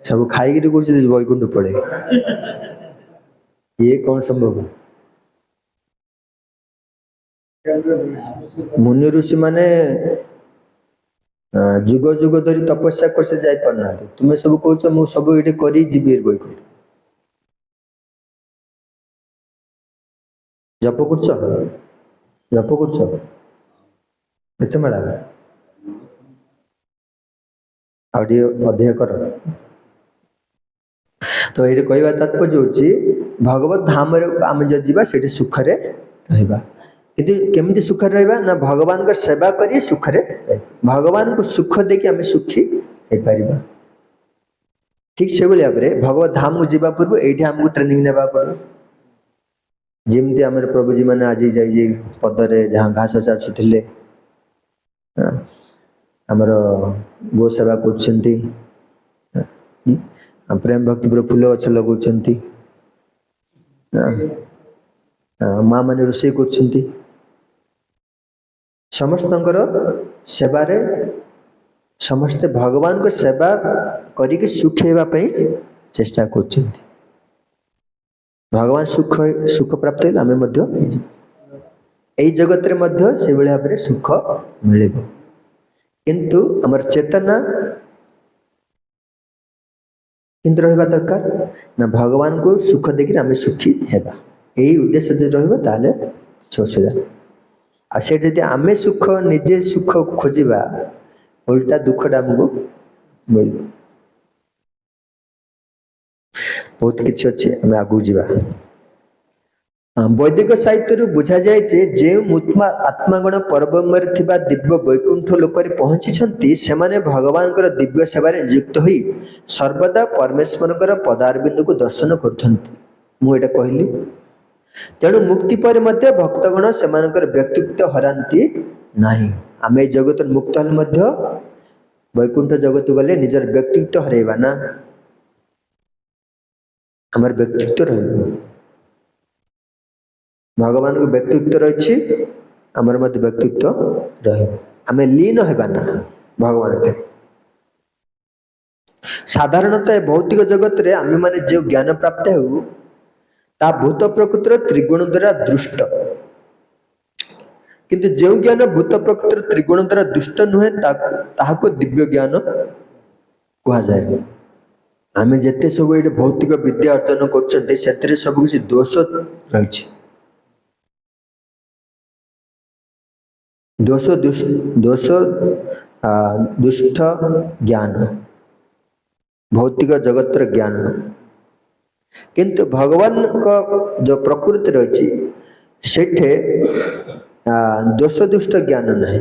A: ସବୁ ଖାଇକିରି କହୁଛନ୍ତି ବୈକୁଣ୍ଠ ପଳେଇ, ଇଏ କ'ଣ ସମ୍ଭବ? ମୁନି ଋଷି ମାନେ ଯୁଗ ଯୁଗ ଧରି ତପସ୍ୟା କରି ଯାଇପାରୁନାହାନ୍ତି, ତୁମେ ସବୁ କହୁଛ ମୁଁ ସବୁ ଏଠି କରି ଯିବି ବୈକୁଣ୍ଠ। ଜପ କରୁଛ? ଜପ କରୁଛ? କେତେ ମେଳା? ଆଉ ଟିକେ ଅଧିକ କର। ତ ଏଇଠି କହିବା ତାତ୍ପର୍ଯ୍ୟ ହେଉଛି ଭଗବତ ଧାମରେ ଆମେ ଯଦି ଯିବା ସେଠି ସୁଖରେ ରହିବା। କିନ୍ତୁ କେମିତି ସୁଖରେ ରହିବା? ନା ଭଗବାନଙ୍କ ସେବା କରି ସୁଖରେ ରହିବା। ଭଗବାନଙ୍କୁ ସୁଖ ଦେଇକି ଆମେ ସୁଖୀ ହେଇପାରିବା। ଠିକ ସେଭଳି ଭାବରେ ଭଗବତ ଧାମକୁ ଯିବା ପୂର୍ବରୁ ଏଇଠି ଆମକୁ ଟ୍ରେନିଂ ନେବାକୁ ପଡ଼ିବ। ଯେମିତି ଆମର ପ୍ରଭୁଜୀ ମାନେ ଆଜି ଯାଇ ପଦରେ ଯାହା ଘାସ ଚାଷୁଥିଲେ, ଆମର ଗୋ ସେବା କରୁଛନ୍ତି, ପ୍ରେମ ଭକ୍ତି ପୁର ଫୁଲ ଗଛ ଲଗାଉଛନ୍ତି, ମା ମାନେ ରୋଷେଇ କରୁଛନ୍ତି, ସମସ୍ତଙ୍କର ସେବାରେ ସମସ୍ତେ ଭଗବାନଙ୍କ ସେବା କରିକି ସୁଖ ହେବା ପାଇଁ ଚେଷ୍ଟା କରୁଛନ୍ତି। ଭଗବାନ ସୁଖ ପ୍ରାପ୍ତ ହେଲେ ଆମେ ମଧ୍ୟ ଏଇ ଜଗତରେ ମଧ୍ୟ ସେଭଳି ଭାବରେ ସୁଖ ମିଳିବ। କିନ୍ତୁ ଆମର ଚେତନା କିନ୍ତୁ ରହିବା ଦରକାର ନା ଭଗବାନଙ୍କୁ ସୁଖ ଦେଇକି ଆମେ ସୁଖୀ ହେବା, ଏଇ ଉଦ୍ଦେଶ୍ୟ ଯଦି ରହିବ ତାହେଲେ କିଛି ଅସୁବିଧା ନାହିଁ। ଆଉ ସେ ଯଦି ଆମେ ସୁଖ ନିଜେ ସୁଖ ଖୋଜିବା, ଓଲଟା ଦୁଃଖଟା ଆମକୁ ମିଳିବ। ବହୁତ କିଛି ଅଛି, ଆମେ ଆଗକୁ ଯିବା। ବୈଦିକ ସାହିତ୍ୟରୁ ବୁଝାଯାଏ ଯେ ଯେଉଁ ଆତ୍ମାଗଣ ପରବ୍ରହ୍ମରେ ଥିବା ଦିବ୍ୟ ବୈକୁଣ୍ଠ ଲୋକରେ ପହଞ୍ଚିଛନ୍ତି ସେମାନେ ଭଗବାନଙ୍କର ଦିବ୍ୟ ସେବାରେ ନିଯୁକ୍ତ ହୋଇ ସର୍ବଦା ପରମେଶ୍ୱରଙ୍କର ପଦାରବିନ୍ଦୁକୁ ଦର୍ଶନ କରୁଛନ୍ତି। ମୁଁ ଏଇଟା କହିଲି। ତେଣୁ ମୁକ୍ତି ପରେ ମଧ୍ୟ ଭକ୍ତଗଣ ସେମାନଙ୍କର ବ୍ୟକ୍ତିତ୍ୱ ହରାନ୍ତି ନାହିଁ। ଆମେ ଏଇ ଜଗତରୁ ମୁକ୍ତ ହେଲେ ମଧ୍ୟ ବୈକୁଣ୍ଠ ଜଗତ ଗଲେ ନିଜର ବ୍ୟକ୍ତିତ୍ୱ ହରାଇବା ନା, ଆମର ବ୍ୟକ୍ତିତ୍ୱ ରହିବ। ଭଗବାନଙ୍କ ବ୍ୟକ୍ତିତ୍ୱ ରହିଛି, ଆମର ମଧ୍ୟ ବ୍ୟକ୍ତିତ୍ୱ ରହିବ। ଆମେ ଲୀନ ହେବା ନା ଭଗବାନ। ସାଧାରଣତଃ ଭୌତିକ ଜଗତରେ ଆମେ ମାନେ ଯେଉଁ ଜ୍ଞାନ ପ୍ରାପ୍ତ ହେଉ ତାହା ଭୂତ ପ୍ରକୃତିର ତ୍ରିଗୁଣ ଦ୍ୱାରା ଦୃଷ୍ଟ। କିନ୍ତୁ ଯେଉଁ ଜ୍ଞାନ ଭୂତ ପ୍ରକୃତିର ତ୍ରିଗୁଣ ଦ୍ୱାରା ଦୁଷ୍ଟ ନୁହେଁ ତାହାକୁ ଦିବ୍ୟ ଜ୍ଞାନ କୁହାଯାଏ। ଆମେ ଯେତେ ସବୁ ଏଠି ଭୌତିକ ବିଦ୍ୟା ଅର୍ଜନ କରୁଛନ୍ତି ସେଥିରେ ସବୁ କିଛି ଦୋଷ ରହିଛି। ଦୋଷ ଦୁଷ୍ଟ ଜ୍ଞାନ, ଭୌତିକ ଜଗତର ଜ୍ଞାନ। କିନ୍ତୁ ଭଗବାନଙ୍କ ଯେଉଁ ପ୍ରକୃତି ରହିଛି ସେଠି ଦୋଷ ଦୁଷ୍ଟ ଜ୍ଞାନ ନାହିଁ,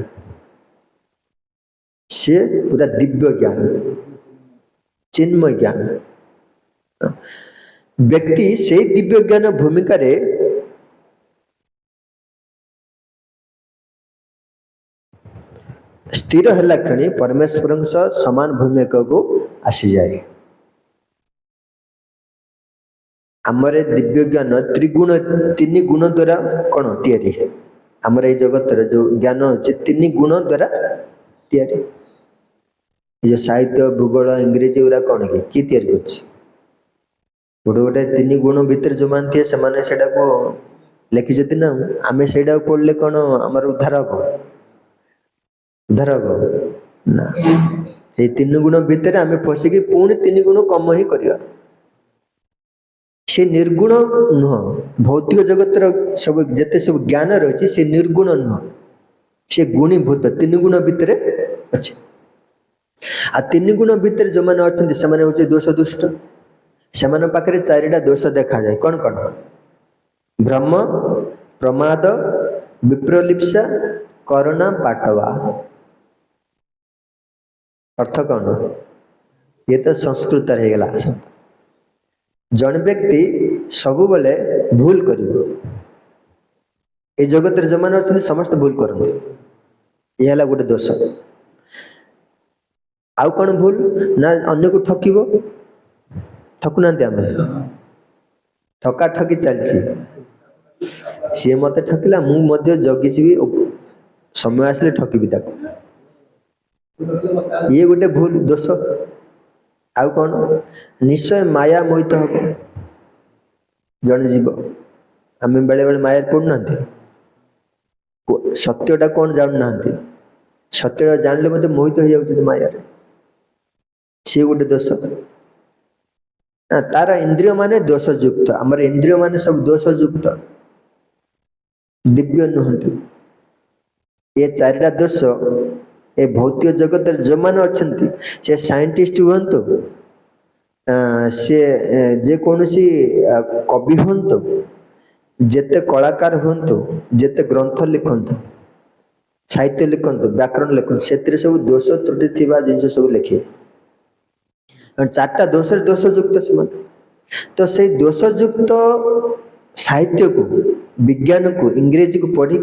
A: ସେ ପୁରା ଦିବ୍ୟ ଜ୍ଞାନ, ଚିନ୍ମୟ ଜ୍ଞାନ। ବ୍ୟକ୍ତି ସେଇ ଦିବ୍ୟ ଜ୍ଞାନ ଭୂମିକାରେ ସ୍ଥିର ହେଲା କ୍ଷଣି ପରମେଶ୍ୱରଙ୍କ ସହ ସମାନ ଭୂମିକାକୁ ଆସିଯାଏ। ଆମର ଦିବ୍ୟ ଜ୍ଞାନ ତିନି ଗୁଣ ଦ୍ୱାରା କ'ଣ ତିଆରି? ଆମର ଏଇ ଜଗତରେ ଯେଉଁ ଜ୍ଞାନ ଅଛି ତିନି ଗୁଣ ଦ୍ୱାରା ତିଆରି। ଏ ଯେଉଁ ସାହିତ୍ୟ, ଭୂଗୋଳ, ଇଂରେଜୀ ଗୁଡ଼ା କ'ଣ କିଏ ତିଆରି କରୁଛି? ଗୋଟେ ତିନି ଗୁଣ ଭିତରେ ଯେଉଁମାନେ ଥିବେ ସେମାନେ ସେଇଟାକୁ ଲେଖିଛନ୍ତି ନା। ଆମେ ସେଇଟାକୁ ପଢ଼ିଲେ କ'ଣ ଆମର ଉଦ୍ଧାର ହବ? ଉଦ୍ଧାର ହବ ନା। ସେଇ ତିନି ଗୁଣ ଭିତରେ ଆମେ ପଶିକି ପୁଣି ତିନି ଗୁଣ କମ ହିଁ କରିବା। ସେ ନିର୍ଗୁଣ ନୁହଁ। ଭୌତିକ ଜଗତର ସବୁ ଯେତେ ସବୁ ଜ୍ଞାନ ରହିଛି ସେ ନିର୍ଗୁଣ ନୁହଁ, ସେ ଗୁଣୀଭୂତ ତିନି ଗୁଣ ଭିତରେ ଅଛି। ଆଉ ତିନି ଗୁଣ ଭିତରେ ଯେଉଁମାନେ ଅଛନ୍ତି ସେମାନେ ହେଉଛି ଦୋଷ ଦୁଷ୍ଟ। ସେମାନଙ୍କ ପାଖରେ ଚାରିଟା ଦୋଷ ଦେଖାଯାଏ। କ'ଣ କ'ଣ? ଭ୍ରମ, ପ୍ରମାଦ, विप्रलिप्सा करुणा पाटवा अर्थ कौन ये तो संस्कृत रहेगा जन व्यक्ति सबु बेले भूल करिवो ए जगत रे जमान अच्छे समस्त भूल करते यह है गोटे दोष आउ कौन भूल ना अन्य को ठकिबो ठकुना आम ठका ठकी चलती सी मत ठकिला मुझे जगिची भी समय आसले ठकिबी ताको ये गोटे भूल दोष आउ कौन निश्चय माया मोहित हम जन जीव आम बेले बेले माया पड़ना सत्यटा कौन जानना सत्यटा जानले मत मोहित हो जाऊँ माया सी गोटे दोष तार इंद्रिय माने दोषयुक्त आमर इंद्रिय माने सब दोषयुक्त दिव्य नुहति ये चारिटा दोष ए भौतिक जगत जो मैंने अच्छा से साइंटिस्ट हूँ से जे कौन सी कवि हूँ जेते कलाकार हूँ जेते ग्रंथ लिखत साहित्य लिखत व्याकरण लिखत से सब दोष त्रुटि थी जिन सब लिखे चार्टा दोष दोषयुक्त से तो से दोषयुक्त साहित्य को विज्ञान को इंग्रेजी को पढ़ी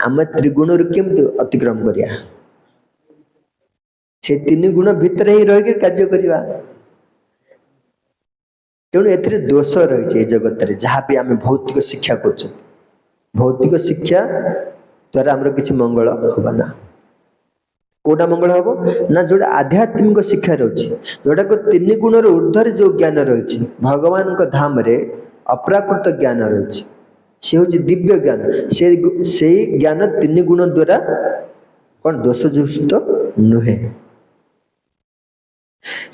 A: आम त्रिगुण केमती अतिक्रम करिया से तीन गुण भितर ही रही कार्य करवा तेणु ए दोष रही जगत रे जहाँ भी आम भौतिक शिक्षा कर भौतिक शिक्षा द्वारा आमर किसी मंगल हम ना कोटा मंगल हम ना जोड़ा आध्यात्मिक शिक्षा रही जोटा को तीन गुण ऊर्धर जो ज्ञान रही भगवान धाम रे अप्राकृत ज्ञान रही से हूँ दिव्य ज्ञान से ज्ञान तीन गुण द्वारा कौन दोषयुक्त नुहे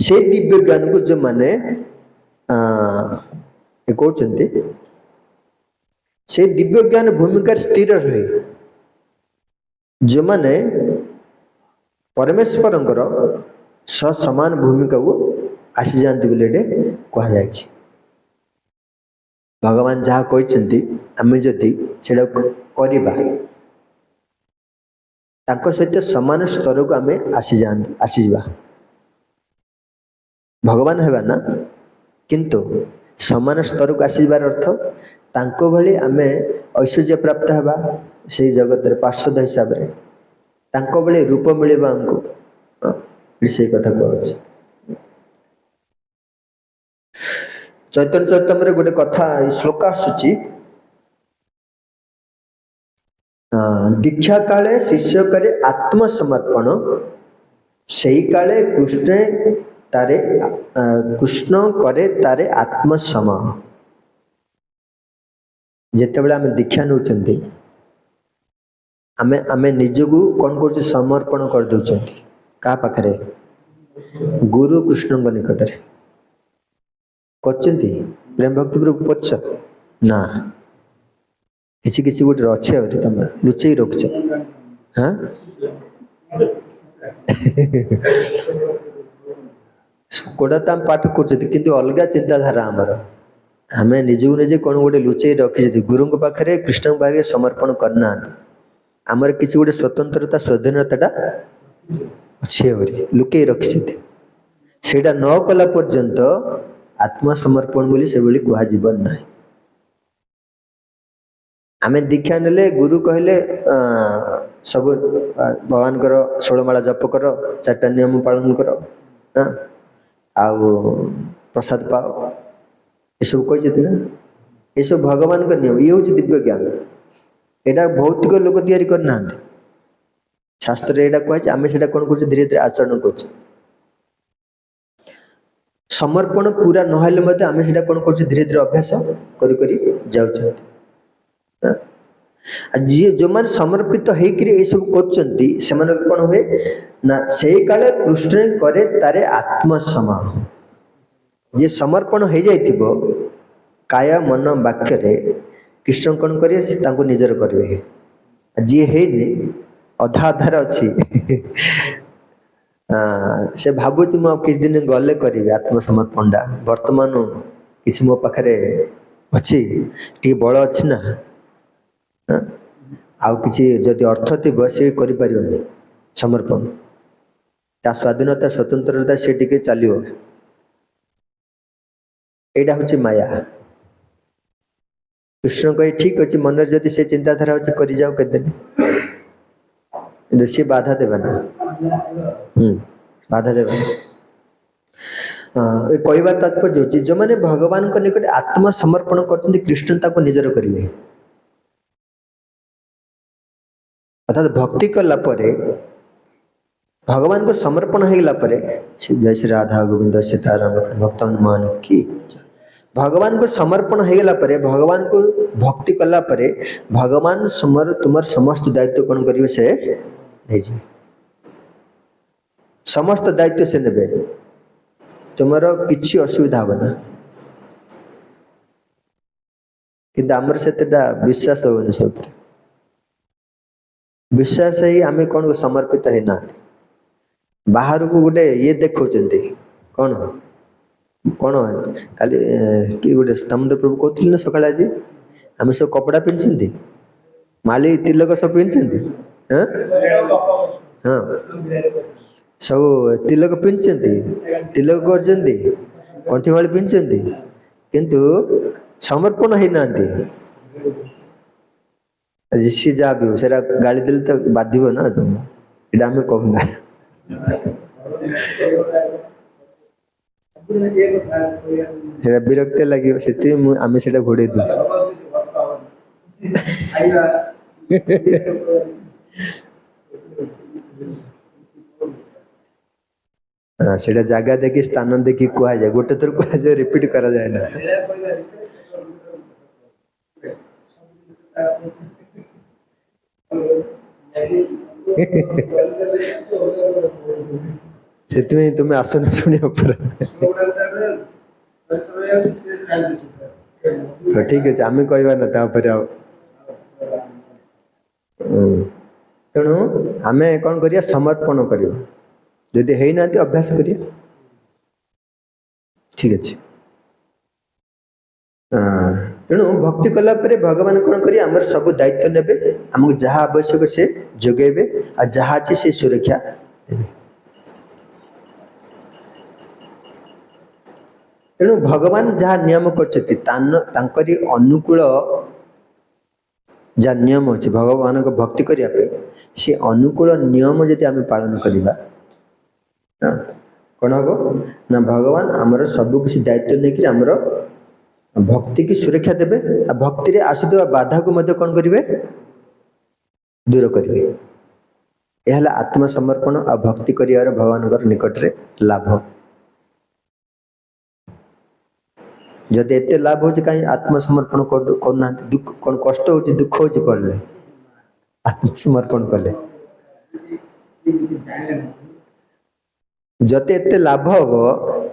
A: से दिव्य ज्ञान को जो माने कहते से दिव्य ज्ञान भूमिका स्थिर रहे जो माने परमेश्वर समान भूमिका को आसी जाती बोले कह जाए भगवान जहाँ कहते आम जदि से सहित समान स्तर को आम आसीजा भगवान है ना किंतु समान स्तर को आसबार अर्थ तांको भली आमे ऐश्वर्य प्राप्त हवा से जगत रे पार्षद हिसाब रे तांको भली रूप मिलबा हमको से कथा कहछ चैतन्य चैतन्य गोटे कथा श्लोक आसुची दीक्षा काले शिष्य करे आत्मसमर्पण सही काले कृष्ण करे तारे आत्मसम जिते बड़े आम दीक्षा नौ आम निजक कौन कर समर्पण कर दौरान क्या पाखे गुरु कृष्ण निकट कर प्रेम भक्ति पच ना किसी किसी गोटे अच्छे तुम लुचई रखुच हाँ कोड़ा तो आम पाठ कर अलग चिंताधारा आमर आम निजक निजे कौन गोटे लुचई रखी गुरु पाखे कृष्ण पाखे समर्पण करना आमर किसी गोटे स्वतंत्रता स्वाधीनता अच्छे लुकई रखी से न कला पर्यंत आत्मसमर्पण बोली से कह ना आम दीक्षा नेले गुरु कहले सब भगवान कर 16 माला जप कर 4टा नियम पालन कर आउ प्रसाद पाओ ये सब कही ना ये सब भगवान का नियम ये हूँ दिव्य ज्ञान यहाँ भौतिक लोक तैयारी करना शास्त्र यहाँ कहे आम से कौन कर धीरे धीरे आचरण कर समर्पण पूरा नहले मत आम से कौन कर धीरे धीरे अभ्यास करी जी जो मैंने समर्पित होकर ये सब कर कौन हुए ना से काले कृष्ण करे तारे आत्मसम जे समर्पण हो जाइए काय मन वाक्य कृष्ण कौन करेंगे निजर करेंगे जी है अधा अधार अच्छी से भावुँ मु किछ दिन गले करी आत्मसमर्पण वर्तमान किसी मो पाखे अच्छी टी बल अच्छी ना आउ किसी जदि अर्थ थी सी कर समर्पण ता स्वाधीनता स्वतंत्रता से टिके चलो यहाँ हूँ माया। कृष्ण कहे ठीक अच्छे मन जदि से चिंताधारा अच्छे कर जाओ के सी बाधा देवे ना बाधा देवे कहवा तात्पर्य होची जो माने भगवान को निकट आत्मसमर्पण करछन्ति कृष्ण ताको निजर करिवे अर्थात भक्ति कला परे भगवान को समर्पण होइला परे जय श्री राधा गोविंद सीताराम भक्त हनुमान की भगवान को समर्पण होइला परे भगवान को भक्ति कला परे भगवान तुमर समस्त दायित्व कौन करिवे से नहीं समस्त दायित्व से नेबे तुमर किछि असुविधा होना किंतु आमर सेटा विश्वास होनी से विश्वास ही आम कौन को समर्पित है ना बाहर को गोटे ये देखो कौन कौन काली कि गोटे समुद्र प्रभु कहते ना सकाଳେ आज आम सब कपड़ा पिंधि माली तिलक सब पिंधि हाँ हाँ सब तिलक पिंधि तिलक कर कंठी भाई पिंधि किंतु समर्पण है ना सी जहाँ भी हो सर गाड़ी देले तो बाधिब ना तुम ये आम कहना विरक्त लगे से आम से घोड़े दू हाँ से जगह देखी स्थान देखी कह जाए गोटे थर कह जाए रिपीट करा जाए ना से तुम्हें आसन शुणी ठीक अच्छे आम कहवा ना तेणु आम कौन करिया समर्पण करिया जदि है ना अभ्यास करिया ठीक अच्छे तेणु भक्ति कला परे भगवान कौन करिया आमर सब दायित्व नेबे आमको जहाँ आवश्यक से जोगेबे आ जहाँ अच्छे से सुरक्षा देबे तेणु भगवान जहाँ नियम करछति तांकरी अनुकूल जहाँ नियम अच्छे भगवान को भक्ति करिया पे से अनुकूल नियम यदि आम पालन करिबा कौन हम ना भगवान आमर सब किसी दायित्व नहीं आमर भक्ति की सुरक्षा देबे आ भक्ति रे आसुवा बाधा को मध्य कौन करिवे दूर करिवे यह आत्मसमर्पण आ भक्ति करियार भगवान निकट रे लाभ जदि एते लाभ हो कहीं आत्मसमर्पण करना दुख कौन कष्ट हो दुख हो पड़े आत्मसमर्पण कले जते एते लाभ हम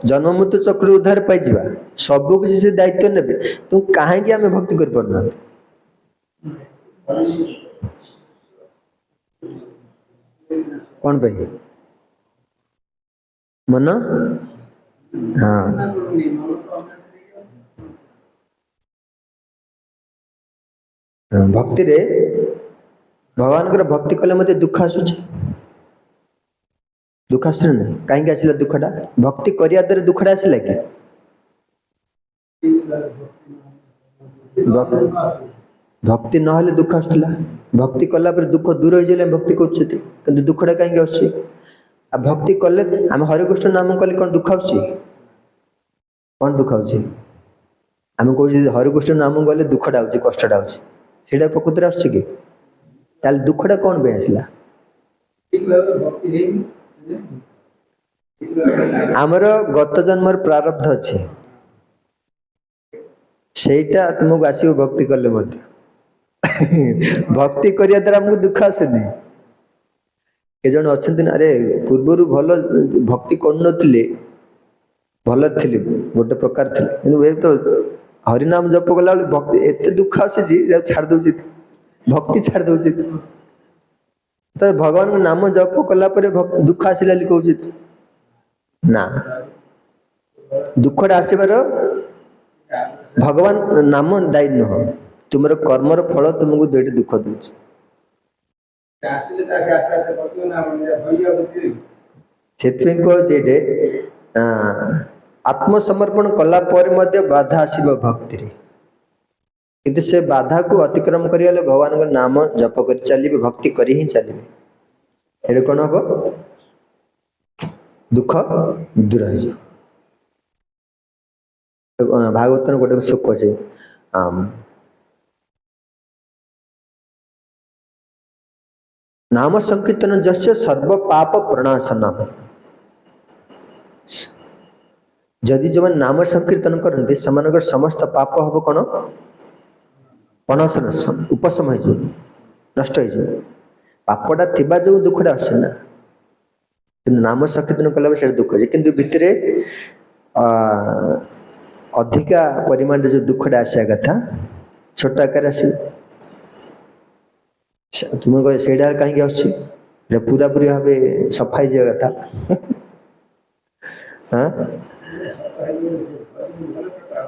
A: जन्म मृत्यु चक्र उद्धार पाई सब किसी से दायित्व ने तुम कहीं आम भक्ति कर पारना कौन पाई मन हाँ भक्ति रे भगवान भक्ति कले मत दुख आसूच दुख आसला ना कहीं आसला दुखटा भक्ति करिया द्वारा दुखटा आसला कि भक्ति ना दुख आसला भक्ति कला पर दुख दूर हो जाए भक्ति कर दुखटा कहीं आस भक्ति कले आम हरिकृष्ण नाम कले कौन दुख आस कौन दुख आम कह हरिकृष्ण नाम गले दुखटा हो कष्टटा हो प्रकृति आस दुखटा कौन पे आसला आमर गत जन्म प्रारब्ध अच्छे सेटा तुमको आसो भक्ति कले मत भक्ति करिया द्वारा हमको दुख आसनी के जन अच्छा अरे पूर्वर भल भक्ति कर भल थी गोटे प्रकार थी तो हरिनाम जप कला भक्ति एत दुख आसी छाड़ दे भक्ति छाड़ दे तो भगवान को नाम जप कला दुख आसला कहूँ ना दुखटा आसबार भगवान नाम दायी नुह तुम कर्मर फल तुमको दुईट दुख दूच ସେଥିପାଇଁ କହୁଛି ଏଇଠି ଆତ୍ମସମର୍ପଣ କଲା ପରେ ମଧ୍ୟ ବାଧା ଆସିବ ଭକ୍ତିରେ, କିନ୍ତୁ ସେ ବାଧାକୁ ଅତିକ୍ରମ କରିଗଲେ ଭଗବାନଙ୍କ ନାମ ଜପ କରି ଚାଲିବେ, ଭକ୍ତି କରି ହିଁ ଚାଲିବେ। ଏଠି କ'ଣ ହବ? ଦୁଃଖ ଦୂର ହେଇଯିବ। ଭାଗବତର ଗୋଟେ ଶ୍ଲୋକ ଅଛି, ନାମ ସଂକୀର୍ତ୍ତନ ଯସ୍ୟ ସର୍ବ ପାପ ପ୍ରଣାଶନମ। ଯଦି ଯେଉଁମାନେ ନାମ ସଂକୀର୍ତ୍ତନ କରନ୍ତି ସେମାନଙ୍କର ସମସ୍ତ ପାପ ହବ କ'ଣ? ପ୍ରଣାଶନ, ଉପଶମ ହେଇଯିବ, ନଷ୍ଟ ହେଇଯିବ। ପାପଟା ଥିବା ଯୋଗୁଁ ଦୁଃଖଟା ଆସୁଛି ନା, କିନ୍ତୁ ନାମ ସଂକୀର୍ତ୍ତନ କଲାବେଳେ ସେଇଟା ଦୁଃଖ ଅଛି, କିନ୍ତୁ ଭିତରେ ଅଧିକା ପରିମାଣରେ ଯେଉଁ ଦୁଃଖଟା ଆସିବା କଥା ଛୋଟ ଆକାରରେ ଆସିବ। ତୁମେ କହ ସେଇଟା କାହିଁକି ଆସୁଛି? ପୁରାପୁରି ଭାବେ ସଫା ହେଇଯିବା କଥା।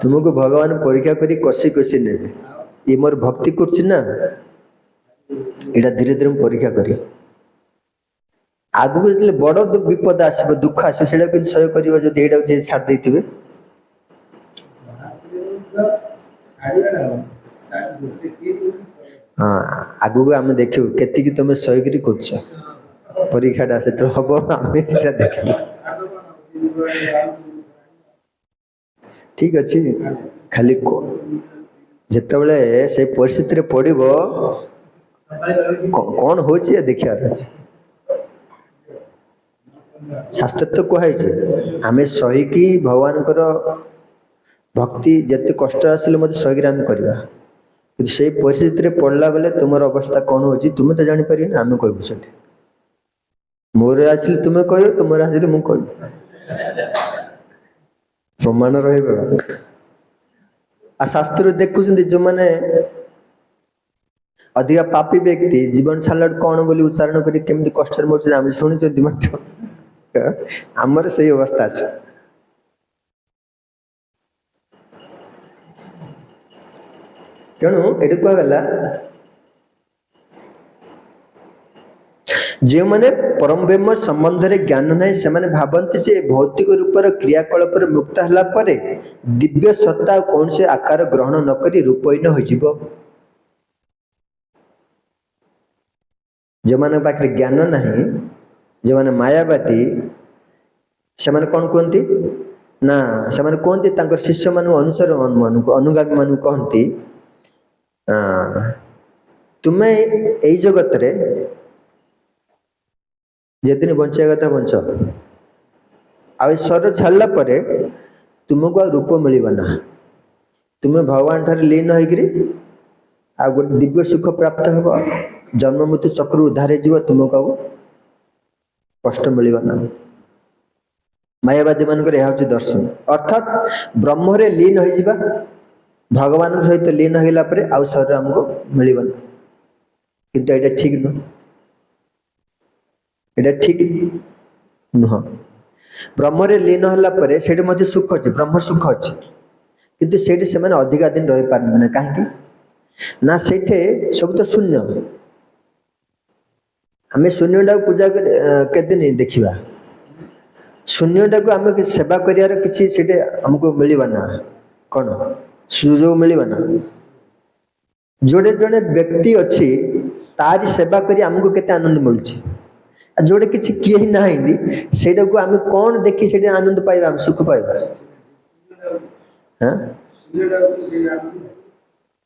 A: ତୁମକୁ ଭଗବାନ ପରୀକ୍ଷା କରି କଷି କଷି ନେବେ, ଇଏ ମୋର ଭକ୍ତି କରୁଛି ନା, ଏଇଟା ଧୀରେ ଧୀରେ ମୁଁ ପରୀକ୍ଷା କରି ଆଗକୁ ଯେତେବେଳେ ବଡ଼ ବିପଦ ଆସିବ, ଦୁଃଖ ଆସିବ, ସେଇଟା କିନ୍ତୁ ସହ୍ୟ କରିବ ଯଦି ଏଇଟାକୁ ଯଦି ଛାଡ଼ି ଦେଇଥିବେ। ହଁ, ଆଗକୁ ଆମେ ଦେଖିବୁ କେତିକି ତମେ ସହିକିରି କରୁଛ, ପରୀକ୍ଷାଟା ସେତେବେଳେ ହବ, ଆମେ ସେଟା ଦେଖିବୁ। ଠିକ ଅଛି, ଖାଲି ଯେତେବେଳେ ସେ ପରିସ୍ଥିତିରେ ପଡ଼ିବ କ'ଣ ହଉଛି ଦେଖିବାର ଅଛି। ଶାସ୍ତ୍ର ତ କୁହାଯାଇଛି ଆମେ ସହିକି ଭଗବାନଙ୍କର ଭକ୍ତି ଯେତେ କଷ୍ଟ ଆସିଲେ ମଧ୍ୟ ସହିକିରି ଆମେ କରିବା, କିନ୍ତୁ ସେଇ ପରିସ୍ଥିତିରେ ପଡ଼ିଲା ବେଳେ ତୁମର ଅବସ୍ଥା କ'ଣ ହେଉଛି ତୁମେ ତ ଜାଣିପାରିବନି, ଆମେ କହିବୁ ସେଠି। ମୋର ଆସିଲେ ତୁମେ କହିବ, ତୁମର ଆସିଲେ ମୁଁ କହିବି, ପ୍ରମାଣ ରହିବ। ଆଉ ଶାସ୍ତ୍ର ଦେଖୁଛନ୍ତି ଯେଉଁମାନେ ଅଧିକା ପାପୀ ବ୍ୟକ୍ତି ଜୀବନ ଛାଡ଼ିଲା କ'ଣ ବୋଲି ଉଚ୍ଚାରଣ କରି କେମିତି କଷ୍ଟରେ ମରୁଛନ୍ତି ଆମେ ଶୁଣିଛନ୍ତି ମଧ୍ୟ। ଆମର ସେଇ ଅବସ୍ଥା ଅଛି। ତେଣୁ ଏଠି କୁହାଗଲା ଯେଉଁମାନେ ପରମ ବ୍ରହ୍ମ ସମ୍ବନ୍ଧରେ ଜ୍ଞାନ ନାହିଁ ସେମାନେ ଭାବନ୍ତି ଯେ ଭୌତିକ ରୂପର କ୍ରିୟାକଳାପରେ ମୁକ୍ତ ହେଲା ପରେ ଦିବ୍ୟ ସତ୍ତା କୌଣସି ଆକାର ଗ୍ରହଣ ନ କରି ରୂପହୀନ ହୋଇଯିବ। ଯେଉଁମାନଙ୍କ ପାଖରେ ଜ୍ଞାନ ନାହିଁ, ଯେଉଁମାନେ ମାୟାବାଦୀ, ସେମାନେ କ'ଣ କୁହନ୍ତି ନା, ସେମାନେ କୁହନ୍ତି ତାଙ୍କର ଶିଷ୍ୟମାନଙ୍କୁ ଅନୁଗାମୀମାନଙ୍କୁ କହନ୍ତି ତୁମେ ଏଇ ଜଗତରେ ଯେଦିନ ବଞ୍ଚିବା କଥା ବଞ୍ଚ, ଆଉ ଏ ଶରୀର ଛାଡ଼ିଲା ପରେ ତୁମକୁ ଆଉ ରୂପ ମିଳିବ ନା, ତୁମେ ଭଗବାନ ଠାରେ ଲୀନ ହେଇକିରି ଆଉ ଗୋଟେ ଦିବ୍ୟ ସୁଖ ପ୍ରାପ୍ତ ହେବ, ଜନ୍ମ ମୃତ୍ୟୁ ଚକ୍ରରୁ ଉଦ୍ଧାର ହେଇଯିବ, ତୁମକୁ ଆଉ କଷ୍ଟ ମିଳିବ ନା। ମାୟାବାଦୀ ମାନଙ୍କର ଏହା ହେଉଛି ଦର୍ଶନ, ଅର୍ଥାତ୍ ବ୍ରହ୍ମରେ ଲୀନ ହୋଇଯିବା, ଭଗବାନଙ୍କ ସହିତ ଲୀନ ହେଇଗଲା ପରେ ଆଉ ଶରୀର ଆମକୁ ମିଳିବନି। କିନ୍ତୁ ଏଇଟା ଠିକ ନୁହଁ, ଏଇଟା ଠିକ ନୁହଁ। ବ୍ରହ୍ମରେ ଲୀନ ହେଲା ପରେ ସେଇଠି ମଧ୍ୟ ସୁଖ ଅଛି, ବ୍ରହ୍ମ ସୁଖ ଅଛି, କିନ୍ତୁ ସେଇଠି ସେମାନେ ଅଧିକା ଦିନ ରହିପାରିବେ ନା। କାହିଁକି ନା ସେଇଠି ସବୁ ତ ଶୂନ୍ୟ। ଆମେ ଶୂନ୍ୟଟାକୁ ପୂଜା କରି କେତେଦିନ ଦେଖିବା, ଶୂନ୍ୟଟାକୁ ଆମେ ସେବା କରିବାର କିଛି ସେଇଠି ଆମକୁ ମିଳିବ ନା, କ'ଣ ସୁଯୋଗ ମିଳିବ ନା। ଯୋଡ଼େ ଜଣେ ବ୍ୟକ୍ତି ଅଛି ତାରି ସେବା କରି ଆମକୁ କେତେ ଆନନ୍ଦ ମିଳୁଛି, ଆଉ ଯୋଉଟା କିଛି କିଏ ହିଁ ନାହାନ୍ତି ସେଇଟାକୁ ଆମେ କ'ଣ ଦେଖି ସେଇଠି ଆନନ୍ଦ ପାଇବା, ଆମେ ସୁଖ ପାଇବା।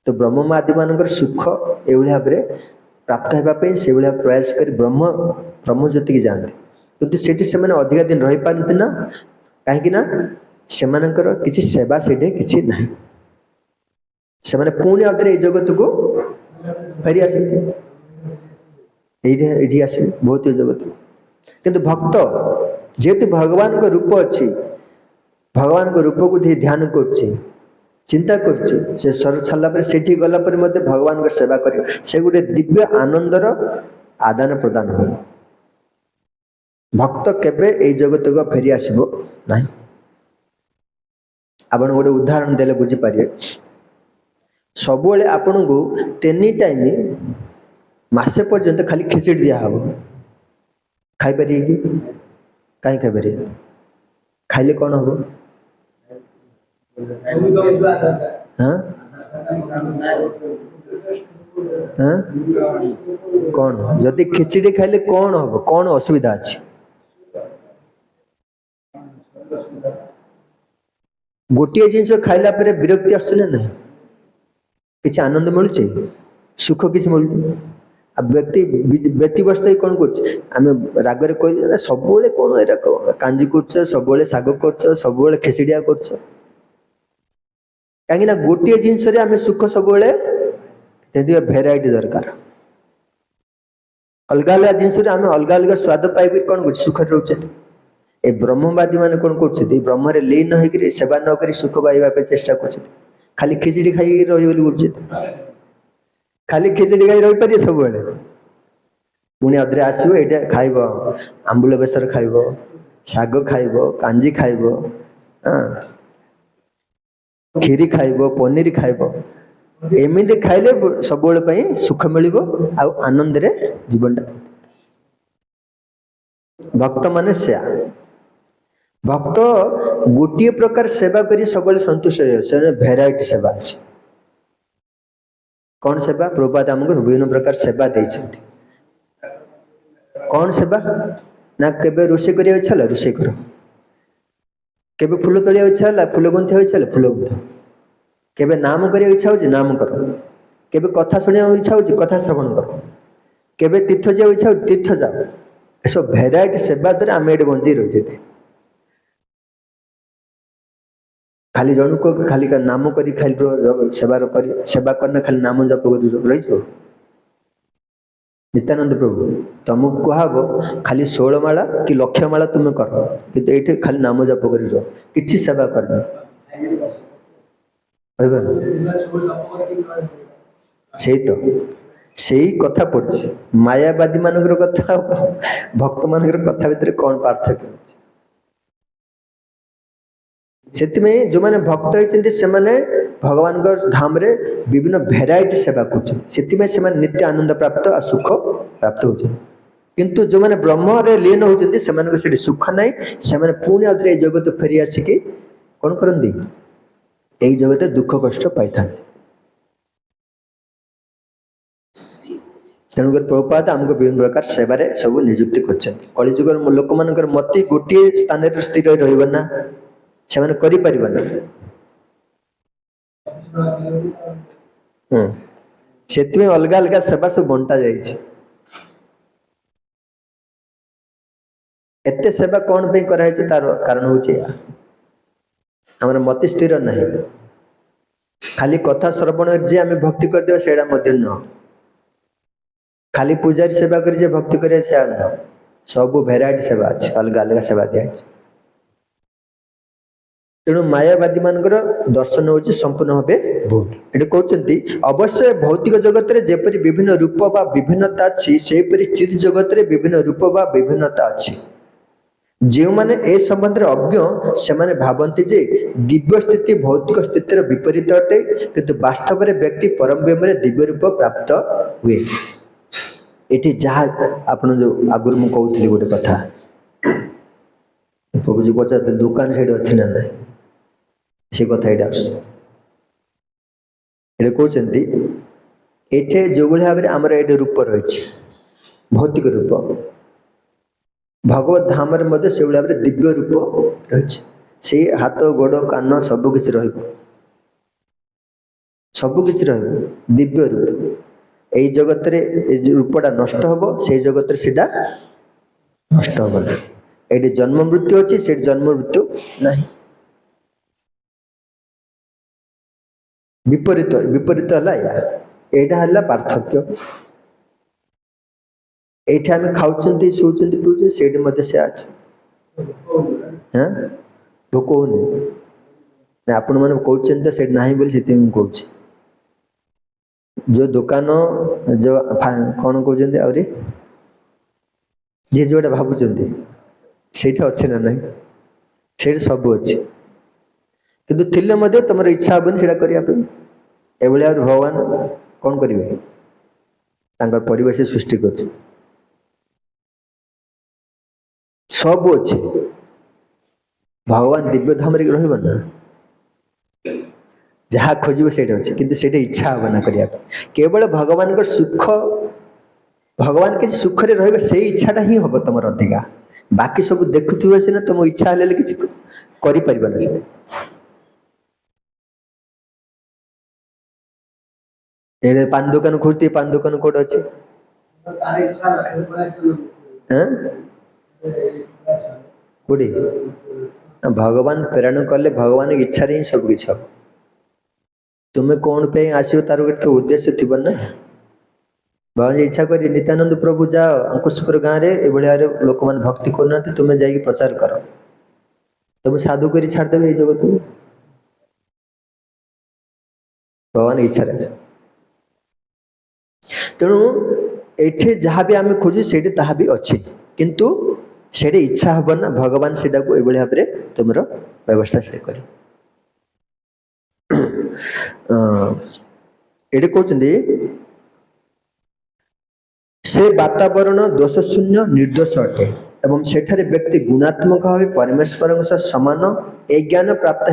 A: ତ ବ୍ରହ୍ମବାଦୀ ମାନଙ୍କର ସୁଖ ଏଇଭଳି ଭାବରେ ପ୍ରାପ୍ତ ହେବା ପାଇଁ ସେଇଭଳିଆ ପ୍ରୟାସ କରି ବ୍ରହ୍ମ ଜ୍ୟୋତିକି ଯାଆନ୍ତି, କିନ୍ତୁ ସେଠି ସେମାନେ ଅଧିକା ଦିନ ରହିପାରନ୍ତି ନା। କାହିଁକି ନା ସେମାନଙ୍କର କିଛି ସେବା ସେଇଠି କିଛି ନାହିଁ, ସେମାନେ ପୁଣି ଆଉଥରେ ଏଇ ଜଗତକୁ ଫେରି ଆସନ୍ତି, ଏଇଠି ଆସିବେ ଭୌତିକ ଜଗତ। କିନ୍ତୁ ଭକ୍ତ ଯେହେତୁ ଭଗବାନଙ୍କ ରୂପ ଅଛି, ଭଗବାନଙ୍କ ରୂପକୁ ଧ୍ୟାନ କରୁଛି, ଚିନ୍ତା କରୁଛି, ସେ ଶରୀର ଛାଡ଼ିଲା ପରେ ସେଠି ଗଲା ପରେ ମଧ୍ୟ ଭଗବାନଙ୍କ ସେବା କରିବ, ସେ ଗୋଟେ ଦିବ୍ୟ ଆନନ୍ଦର ଆଦାନ ପ୍ରଦାନ ହେବ। ଭକ୍ତ କେବେ ଏଇ ଜଗତକୁ ଫେରି ଆସିବ ନାହିଁ। ଆପଣ ଗୋଟେ ଉଦାହରଣ ଦେଲେ ବୁଝିପାରିବେ। ସବୁବେଳେ ଆପଣଙ୍କୁ 3 ଟାଇମ୍ मासे पर्यंत खाली खिचड़ी दिया हब खाई पारे कि कहीं खाई पारे खाइले कौन हम हाँ हाँ कौन जदि खिचड़ी खाइले कौन हम कौन असुविधा अच्छी गोटे जिन खाइला विरक्ति आस किसी आनंद मिलूचे सुख किसी मिलू व्यक्ति व्यक्तिवस्थ कौन कर रागरे कह सब कौन एरा कांजी कर सब शाग कर सब खेचड़िया कर कहीं गोटे जिनस आम सुख सब भेराइटी दरकार अलग अलग जिनस आम अलग अलग स्वाद पाई कौन कर सुख रोचे ए ब्रह्मवादी मान कौन कर ब्रह्म लीन होकर सेवा नक सुख पाइबा चेष्टा कर खाली खिचड़ी खाई रही खाली खिचड़ी खाई रही पारे सब पुणी अधरे आसो ये खाइब आंबुल बेसर खाइब शाग खाइब कांजी खाइब खीरी खाइब पनीर खाइब एमती खाइले सब सुख मिल आनंद रे जीवन भक्त मान से भक्त गोटे प्रकार सेवा करी सब संतुष्ट रहे भेराइटी सेवा अच्छी कौन सेवा प्रभुपाद आमको विभिन्न प्रकार सेवा देते कौन सेवा ना केबे रोषे करिया इच्छा होला रोषे कर केबे फूल तोड़िया इच्छा होला फूल गुंथा इच्छा होला फूल गुंथ केबे नाम करिया इच्छा होची नाम कर केबे कथा सुनिया इच्छा होची कथा श्रवण कर केबे तीर्थ जाओ इच्छा होची तीर्थ जाओ सब भेराइटी सेवा द्वारा आम ये बंची रही खाली जन को खाली नाम करी खाली सेवा करना खाली नाम जप कर रही नित्यानंद प्रभु तुमको कहब खाली 16 माला कि लक्ष माला तुम कर कि ये खाली नाम जप कर कि सेवा कर तो से कथा पड़ी मायावादी मान कथा भक्त मान कथा भितर कौन पार्थक्य से जो मैंने भक्त होती से भगवान धाम रे विभिन्न भेराइटी सेवा कर नित्य आनंद प्राप्त और सुख प्राप्त हो किंतु जो मैंने ब्रह्म रे लीन होती से सुख ना से पुणी आदि जगत फेरी आसिक कौन करती यही जगत दुख कष्ट पाई था तेणुक प्रभुपाद आमको विभिन्न प्रकार सेवार सब नियुक्ति कलिजुग लोक मान मती गोटे स्थान स्थिर रहा से से अलग अलग सेवा सब बंटा जाए एते सेवा कौन पे कराई तार कारण हूँ मति स्थिर ना खाली कथा श्रवण जे आम भक्ति करदे से नुह खाली पूजारी सेवा कर भक्ति कर सब भेराइटी सेवा अच्छे अलग अलग सेवा दिया तेणु मायावादी मान दर्शन हो संपूर्ण भावे भूल ये कहते अवश्य भौतिक जगत रे जेपरि विभिन्न रूप बा विभिन्नता अच्छी सेपरि चित जगत रे विभिन्न रूप बा विभिन्नता अच्छी जो माने ए संबंध रे अज्ञ से माने भावन्ति जे दिव्य स्थिति भौतिक स्थितिर विपरीत अटे किंतु वास्तव रे व्यक्ति परम ब्रह्म रे दिव्य रूप प्राप्त हुए एटी जहाँ आपण जो आगुर मु कहउतली गोटे कथा प्रभु जी पचारते दुकान से अच्छी ना ना से कथा ये कहते ये जो भाव में आमर ये रूप रही भौतिक रूप भगवत धाम से भाव में दिव्य रूप रही से हाथ गोड़ कान सबकि सबकि दिव्य रूप यही जगत रे रूपटा नष्ट हम से जगत रे सेटा नष्ट हम ये जन्म मृत्यु अच्छी से जन्म मृत्यु नहीं विपरीत विपरीत है पार्थक्य ये आम खाऊँ शोचुं पीछे से से अच्छे हाँ भोक होनी आपण मैंने कहते से ना बोली कहूँ जो दुकान जो कौन कहते आहरी जी जोटा भावुं से अच्छे ना ना से सब अच्छे किंतु थिले मध्य तुम इच्छा हेनी से करने भगवान कौन करेंगे ତାଙ୍କର ପରିବେଶ ସୃଷ୍ଟି କରୁଛି, ସବୁ ଅଛି। ଭଗବାନ ଦିବ୍ୟ ଧାମରେ ରହିବ ନା, ଯାହା ଖୋଜିବ ସେଇଟା ଅଛି, କିନ୍ତୁ ସେଇଟା ଇଚ୍ଛା ହବ ନା କରିବା ପାଇଁ। କେବଳ ଭଗବାନଙ୍କର ସୁଖ, ଭଗବାନ କିଛି ସୁଖରେ ରହିବେ ସେଇ ଇଚ୍ଛାଟା ହିଁ ହବ ତମର ଅଧିକା। ବାକି ସବୁ ଦେଖୁଥିବ ସିନା, ତମ ଇଚ୍ଛା ହେଲେ କିଛି କରିପାରିବ ନା। ଏଡେ ପାନ ଦୋକାନ ଖୋଲୁଥିବେ, ପାନ ଦୋକାନ କୋଉଠି ଅଛି? କୋଉଠି? ଭଗବାନ ପ୍ରେରଣ କଲେ ଭଗବାନଙ୍କ ଇଚ୍ଛାରେ ହିଁ ସବୁ କିଛି ହବ। ତୁମେ କଣ ପାଇଁ ଆସିବ ତାର ଗୋଟେ ଉଦ୍ଦେଶ୍ୟ ଥିବ ନା। ଭଗବାନ ଇଚ୍ଛା କରି ନିତ୍ୟାନନ୍ଦ ପ୍ରଭୁ ଯାଅ ଅଙ୍କୁଶପୁର ଗାଁରେ ଏଭଳି ଭାବରେ ଲୋକମାନେ ଭକ୍ତି କରୁନାହାନ୍ତି, ତୁମେ ଯାଇକି ପ୍ରଚାର କର, ତୁମେ ସାଧୁ କରି ଛାଡ଼ିଦେବେ ଏଇ ଜଗତକୁ। ଭଗବାନ ଇଚ୍ଛାରେ ଅଛି। ତେଣୁ ଏଠି ଯାହା ବି ଆମେ ଖୋଜୁ ସେଇଠି ତାହା ବି ଅଛି, କିନ୍ତୁ ସେଇଟା ଇଚ୍ଛା ହବ ନା, ଭଗବାନ ସେଇଟାକୁ ଏଭଳି ଭାବରେ ତୁମର ବ୍ୟବସ୍ଥା ସେଠି କରିବେ। ଏଠି କହୁଛନ୍ତି ସେ ବାତାବରଣ ଦୋଷ ଶୂନ୍ୟ ନିର୍ଦ୍ଦୋଷ ଅଟେ ଏବଂ ସେଠାରେ ବ୍ୟକ୍ତି ଗୁଣାତ୍ମକ ଭାବେ ପରମେଶ୍ୱରଙ୍କ ସହ ସମାନ ଏ ଜ୍ଞାନ ପ୍ରାପ୍ତ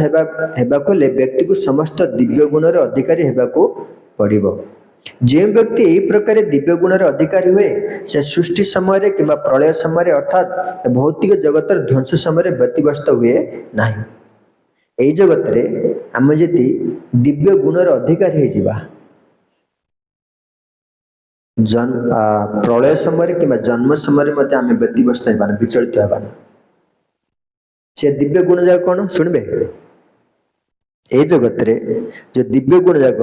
A: ହେବାକୁ ହେଲେ ବ୍ୟକ୍ତିକୁ ସମସ୍ତ ଦିବ୍ୟ ଗୁଣର ଅଧିକାରୀ ହେବାକୁ ପଡ଼ିବ। ଯେଉଁ ବ୍ୟକ୍ତି ଏହି ପ୍ରକାର ଦିବ୍ୟ ଗୁଣର ଅଧିକାରୀ ହୁଏ, ସେ ସୃଷ୍ଟି ସମୟରେ କିମ୍ବା ପ୍ରଳୟ ସମୟରେ ଅର୍ଥାତ୍ ଭୌତିକ ଜଗତର ଧ୍ୱଂସ ସମୟରେ ବ୍ୟତିବ୍ୟସ୍ତ ହୁଏ ନାହିଁ। এই ଜଗତରେ ଆମେ ଯଦି ଦିବ୍ୟ ଗୁଣର ଅଧିକାରୀ ହେଇଯିବା, ପ୍ରଳୟ ସମୟରେ କିମ୍ବା ଜନ୍ମ ସମୟରେ ମଧ୍ୟ ଆମେ ବ୍ୟତିବ୍ୟସ୍ତ ହେବାନି, ବିଚଳିତ ହେବାନି। ସେ ଦିବ୍ୟ ଗୁଣ ଯାକ କଣ ଶୁଣିବେ? এই ଜଗତରେ যে ଦିବ୍ୟ ଗୁଣ ଯାକ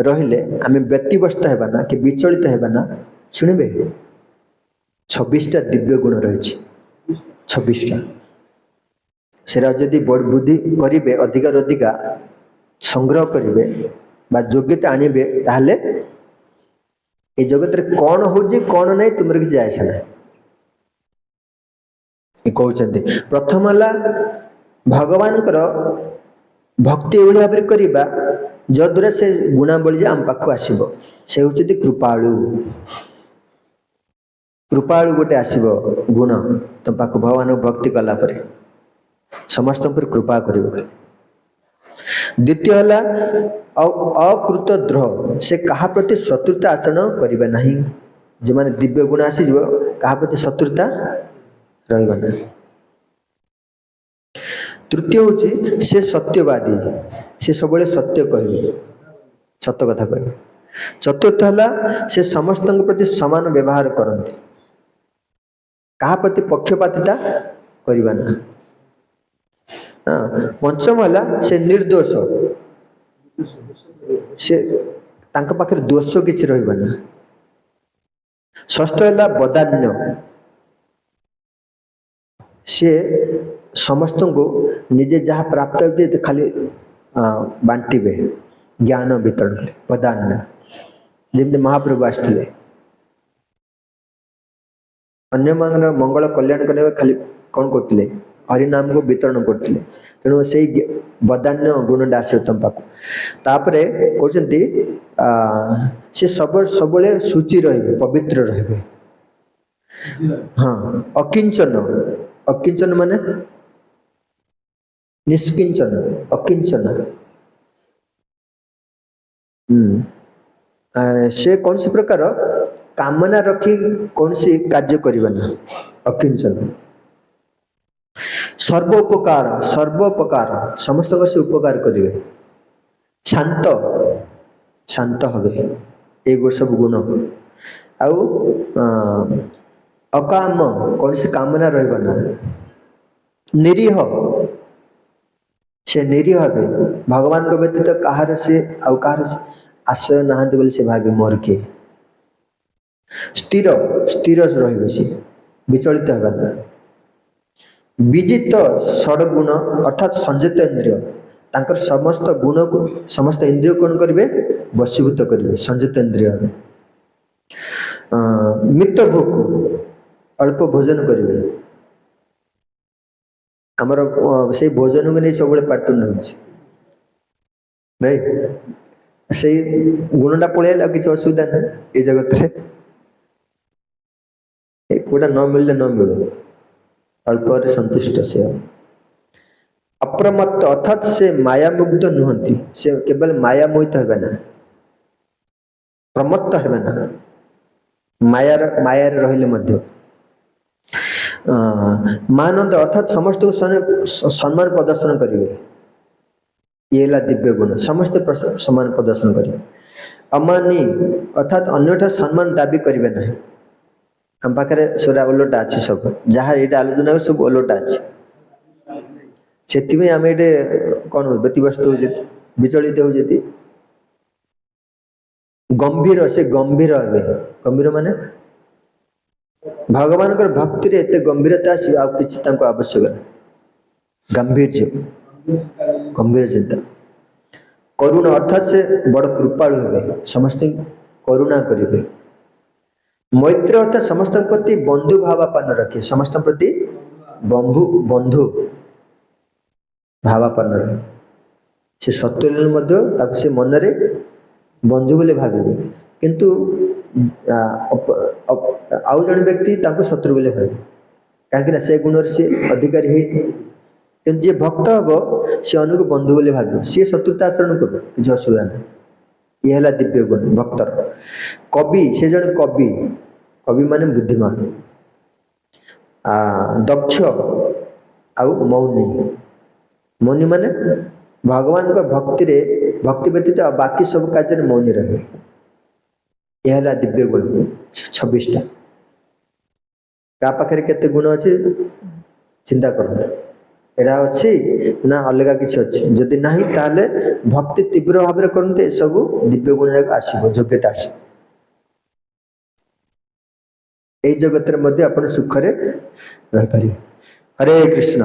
A: ରହିଲେ ଆମେ ବ୍ୟତିବ୍ୟସ୍ତ ହେବା ନା କି ବିଚଳିତ ହେବା ନା, ଶୁଣିବେ 26ଟା ଦିବ୍ୟ ଗୁଣ ରହିଛି, 26ଟା। সেটা যদি বুদ্ধি করিবে অধিকার অধিকা সংগ্রহ করিবে বা যোগ্যতা আনিবে, তাহলে এই জগতের কଣ হଉଛି কଣ ନାହିଁ ତୁମର କିଛି যায় আসে না। କହୁଛନ୍ତି ପ୍ରଥମ ହେଲା ଭଗବାନଙ୍କର ଭକ୍ତି ଏଭଳି ଭାବରେ କରିବା ଯଦ୍ୱାରା ସେ ଗୁଣାବଳୀ ଆମ ପାଖକୁ ଆସିବ। ସେ ହେଉଛନ୍ତି କୃପାଳୁ। କୃପାଳୁ ଗୋଟେ ଆସିବ ଗୁଣ ତମ ପାଖକୁ, ଭଗବାନଙ୍କୁ ଭକ୍ତି କଲା ପରେ ସମସ୍ତ ଉପରେ କୃପା କରିବ। ଦ୍ୱିତୀୟ ହେଲା ଅକୃତ ଦ୍ରୋହ, ସେ କାହା ପ୍ରତି ଶତ୍ରୁତା ଆଚରଣ କରିବେ ନାହିଁ। ଯେଉଁମାନେ ଦିବ୍ୟ ଗୁଣ ଆସିଯିବ କାହା ପ୍ରତି ଶତ୍ରୁତା ରହିବ ନାହିଁ। ତୃତୀୟ ହେଉଛି ସେ ସତ୍ୟବାଦୀ, ସେ ସବୁବେଳେ ସତ୍ୟ କହିବେ, ସତ କଥା କହିବେ। ଚତୁର୍ଥ ହେଲା ସେ ସମସ୍ତଙ୍କ ପ୍ରତି ସମାନ ବ୍ୟବହାର କରନ୍ତି, କାହା ପ୍ରତି ପକ୍ଷପାତିତା କରିବା ନା। ପଞ୍ଚମ ହେଲା ସେ ନିର୍ଦ୍ଦୋଷ, ସେ ତାଙ୍କ ପାଖରେ ଦୋଷ କିଛି ରହିବ ନା। ଷଷ୍ଠ ହେଲା ବଦାନ୍ୟ, ସେ ସମସ୍ତଙ୍କୁ ନିଜେ ଯାହା ପ୍ରାପ୍ତ ହେଇଛି ଖାଲି ବାଣ୍ଟିବେ, ଜ୍ଞାନ ବିତରଣ କରିବେ, ବଦାନ୍ୟ। ଯେମିତି ମହାପ୍ରଭୁ ଆସିଥିଲେ ଅନ୍ୟମାନଙ୍କର ମଙ୍ଗଳ କଲ୍ୟାଣ କରିବା ଖାଲି କ'ଣ କରୁଥିଲେ? ହରିନାମକୁ ବିତରଣ କରୁଥିଲେ। ତେଣୁ ସେଇ ବଦାନ୍ୟ ଗୁଣଟା ଆସିବ ତମ ପାଖକୁ। ତାପରେ କହୁଛନ୍ତି ସେ ସବୁବେଳେ ଶୁଚି ରହିବେ, ପବିତ୍ର ରହିବେ। ହଁ, ଅକିଞ୍ଚନ, ଅକିଞ୍ଚନ ମାନେ ନିଷ୍କିଞ୍ଚନ, ଅକିଞ୍ଚନ। ସେ କୌଣସି ପ୍ରକାର କାମନା ରଖି କୌଣସି କାର୍ଯ୍ୟ କରିବେ ନା, ଅକିଞ୍ଚନ। ସର୍ବୋପକାର, ସର୍ବୋପକାର, ସମସ୍ତଙ୍କ ସେ ଉପକାର କରିବେ। ଶାନ୍ତ, ଶାନ୍ତ হবে, এই ସବୁ ଗୁଣ। ଆଉ ଅକାମ, କୌଣସି କାମନା ରହିବ ନା। ନିରୀହ, ସେ ନିରୀହ ହେବେ, ଭଗବାନଙ୍କ ବ୍ୟତୀତ କାହାର ସେ ଆଉ କାହାର ଆଶ୍ରୟ ନାହାନ୍ତି ବୋଲି ସେ ଭାବେ ମୋର କିଏ। ସ୍ଥିର, ସ୍ଥିର ରହିବେ, ସେ ବିଚଳିତ ହେବେ ନା। ବିଜିତ ଷଡ଼ଗୁଣ ଅର୍ଥାତ୍ ସଂଯତ ଇନ୍ଦ୍ରିୟ, ତାଙ୍କର ସମସ୍ତ ଗୁଣକୁ ସମସ୍ତ ଇନ୍ଦ୍ରିୟ କ'ଣ କରିବେ? ବଶୀଭୂତ କରିବେ, ସଂଯତ ଇନ୍ଦ୍ରିୟ ହେବେ। ମିତ ଭୋକ, ଅଳ୍ପ ଭୋଜନ କରିବେ। ଆମର ସେଇ ଭୋଜନକୁ ନେଇ ସବୁବେଳେ ପାଟିତୁଣ୍ଡ ହେଉଛି ନାଇଁ, ସେଇ ଗୁଣଟା ପଳେଇଲେ ଆଉ କିଛି ଅସୁବିଧା ନାହିଁ ଏ ଜଗତରେ। कोटा न मिलले न मिलू अल्प संतुष्ट से अप्रमत्त अर्थात से मायामुग्ध नुहति से केवल माया मोहित हेबे ना प्रमत्त हेबे ना मायार रहिले मध्य महानंद अर्थात समस्त को सम्मान प्रदर्शन करेंगे ये दिव्य गुण समस्त सम्मान प्रदर्शन करेंगे अमानी अर्थात अन्य सम्मान दाबी करेंगे ना हम पाखे सोरा ओलोटा अच्छे सब जहाँ ये आलोचना सब ओलोटा अच्छे से आम ये कौन व्यतिव्यस्त हो विचलित हो गंभीर से गंभीर हे गंभीर माने भगवान भक्ति रे एते गंभीरता सी आ किछि तांको आवश्यक गंभीर गंभीर चिंता करुणा अर्थात से बड़ कृपालु हे समस्त करुणा करिवे मैत्र अर्थात समस्त प्रति बंधु भावापन्न रखे समस्त प्रति बंधु भावापन्न रखे से सत्य मध्य ताको से मन रे बंधु बोले भाविबे किंतु आउ जन व्यक्ति ताको शत्रु बोले भावे कहीं से गुण से अधिकारी है किंतु जे भक्त हम सी अनु को बंधु बोले भाव सी शत्रुता आचरण कर किसी असुविधा ना ये है दिव्य गुण भक्तर कवि से जन कवि कवि माने बुद्धिमान दक्ष आउ मौनी मौनी माने भगवान का भक्ति रे भक्ति व्यतीत बाकी सब कार्य मौनी रहे यह है दिव्य गुण 26टा का पाखे केते गुण अच्छे चिंता कर एटा अच्छी ना अलग किसी अच्छी जदि ना ताले भक्ति तीव्र भाव में करते सब दिव्य गुण जाक आसो योग्यता आस जगत सुखरे रही पारे हरे कृष्ण।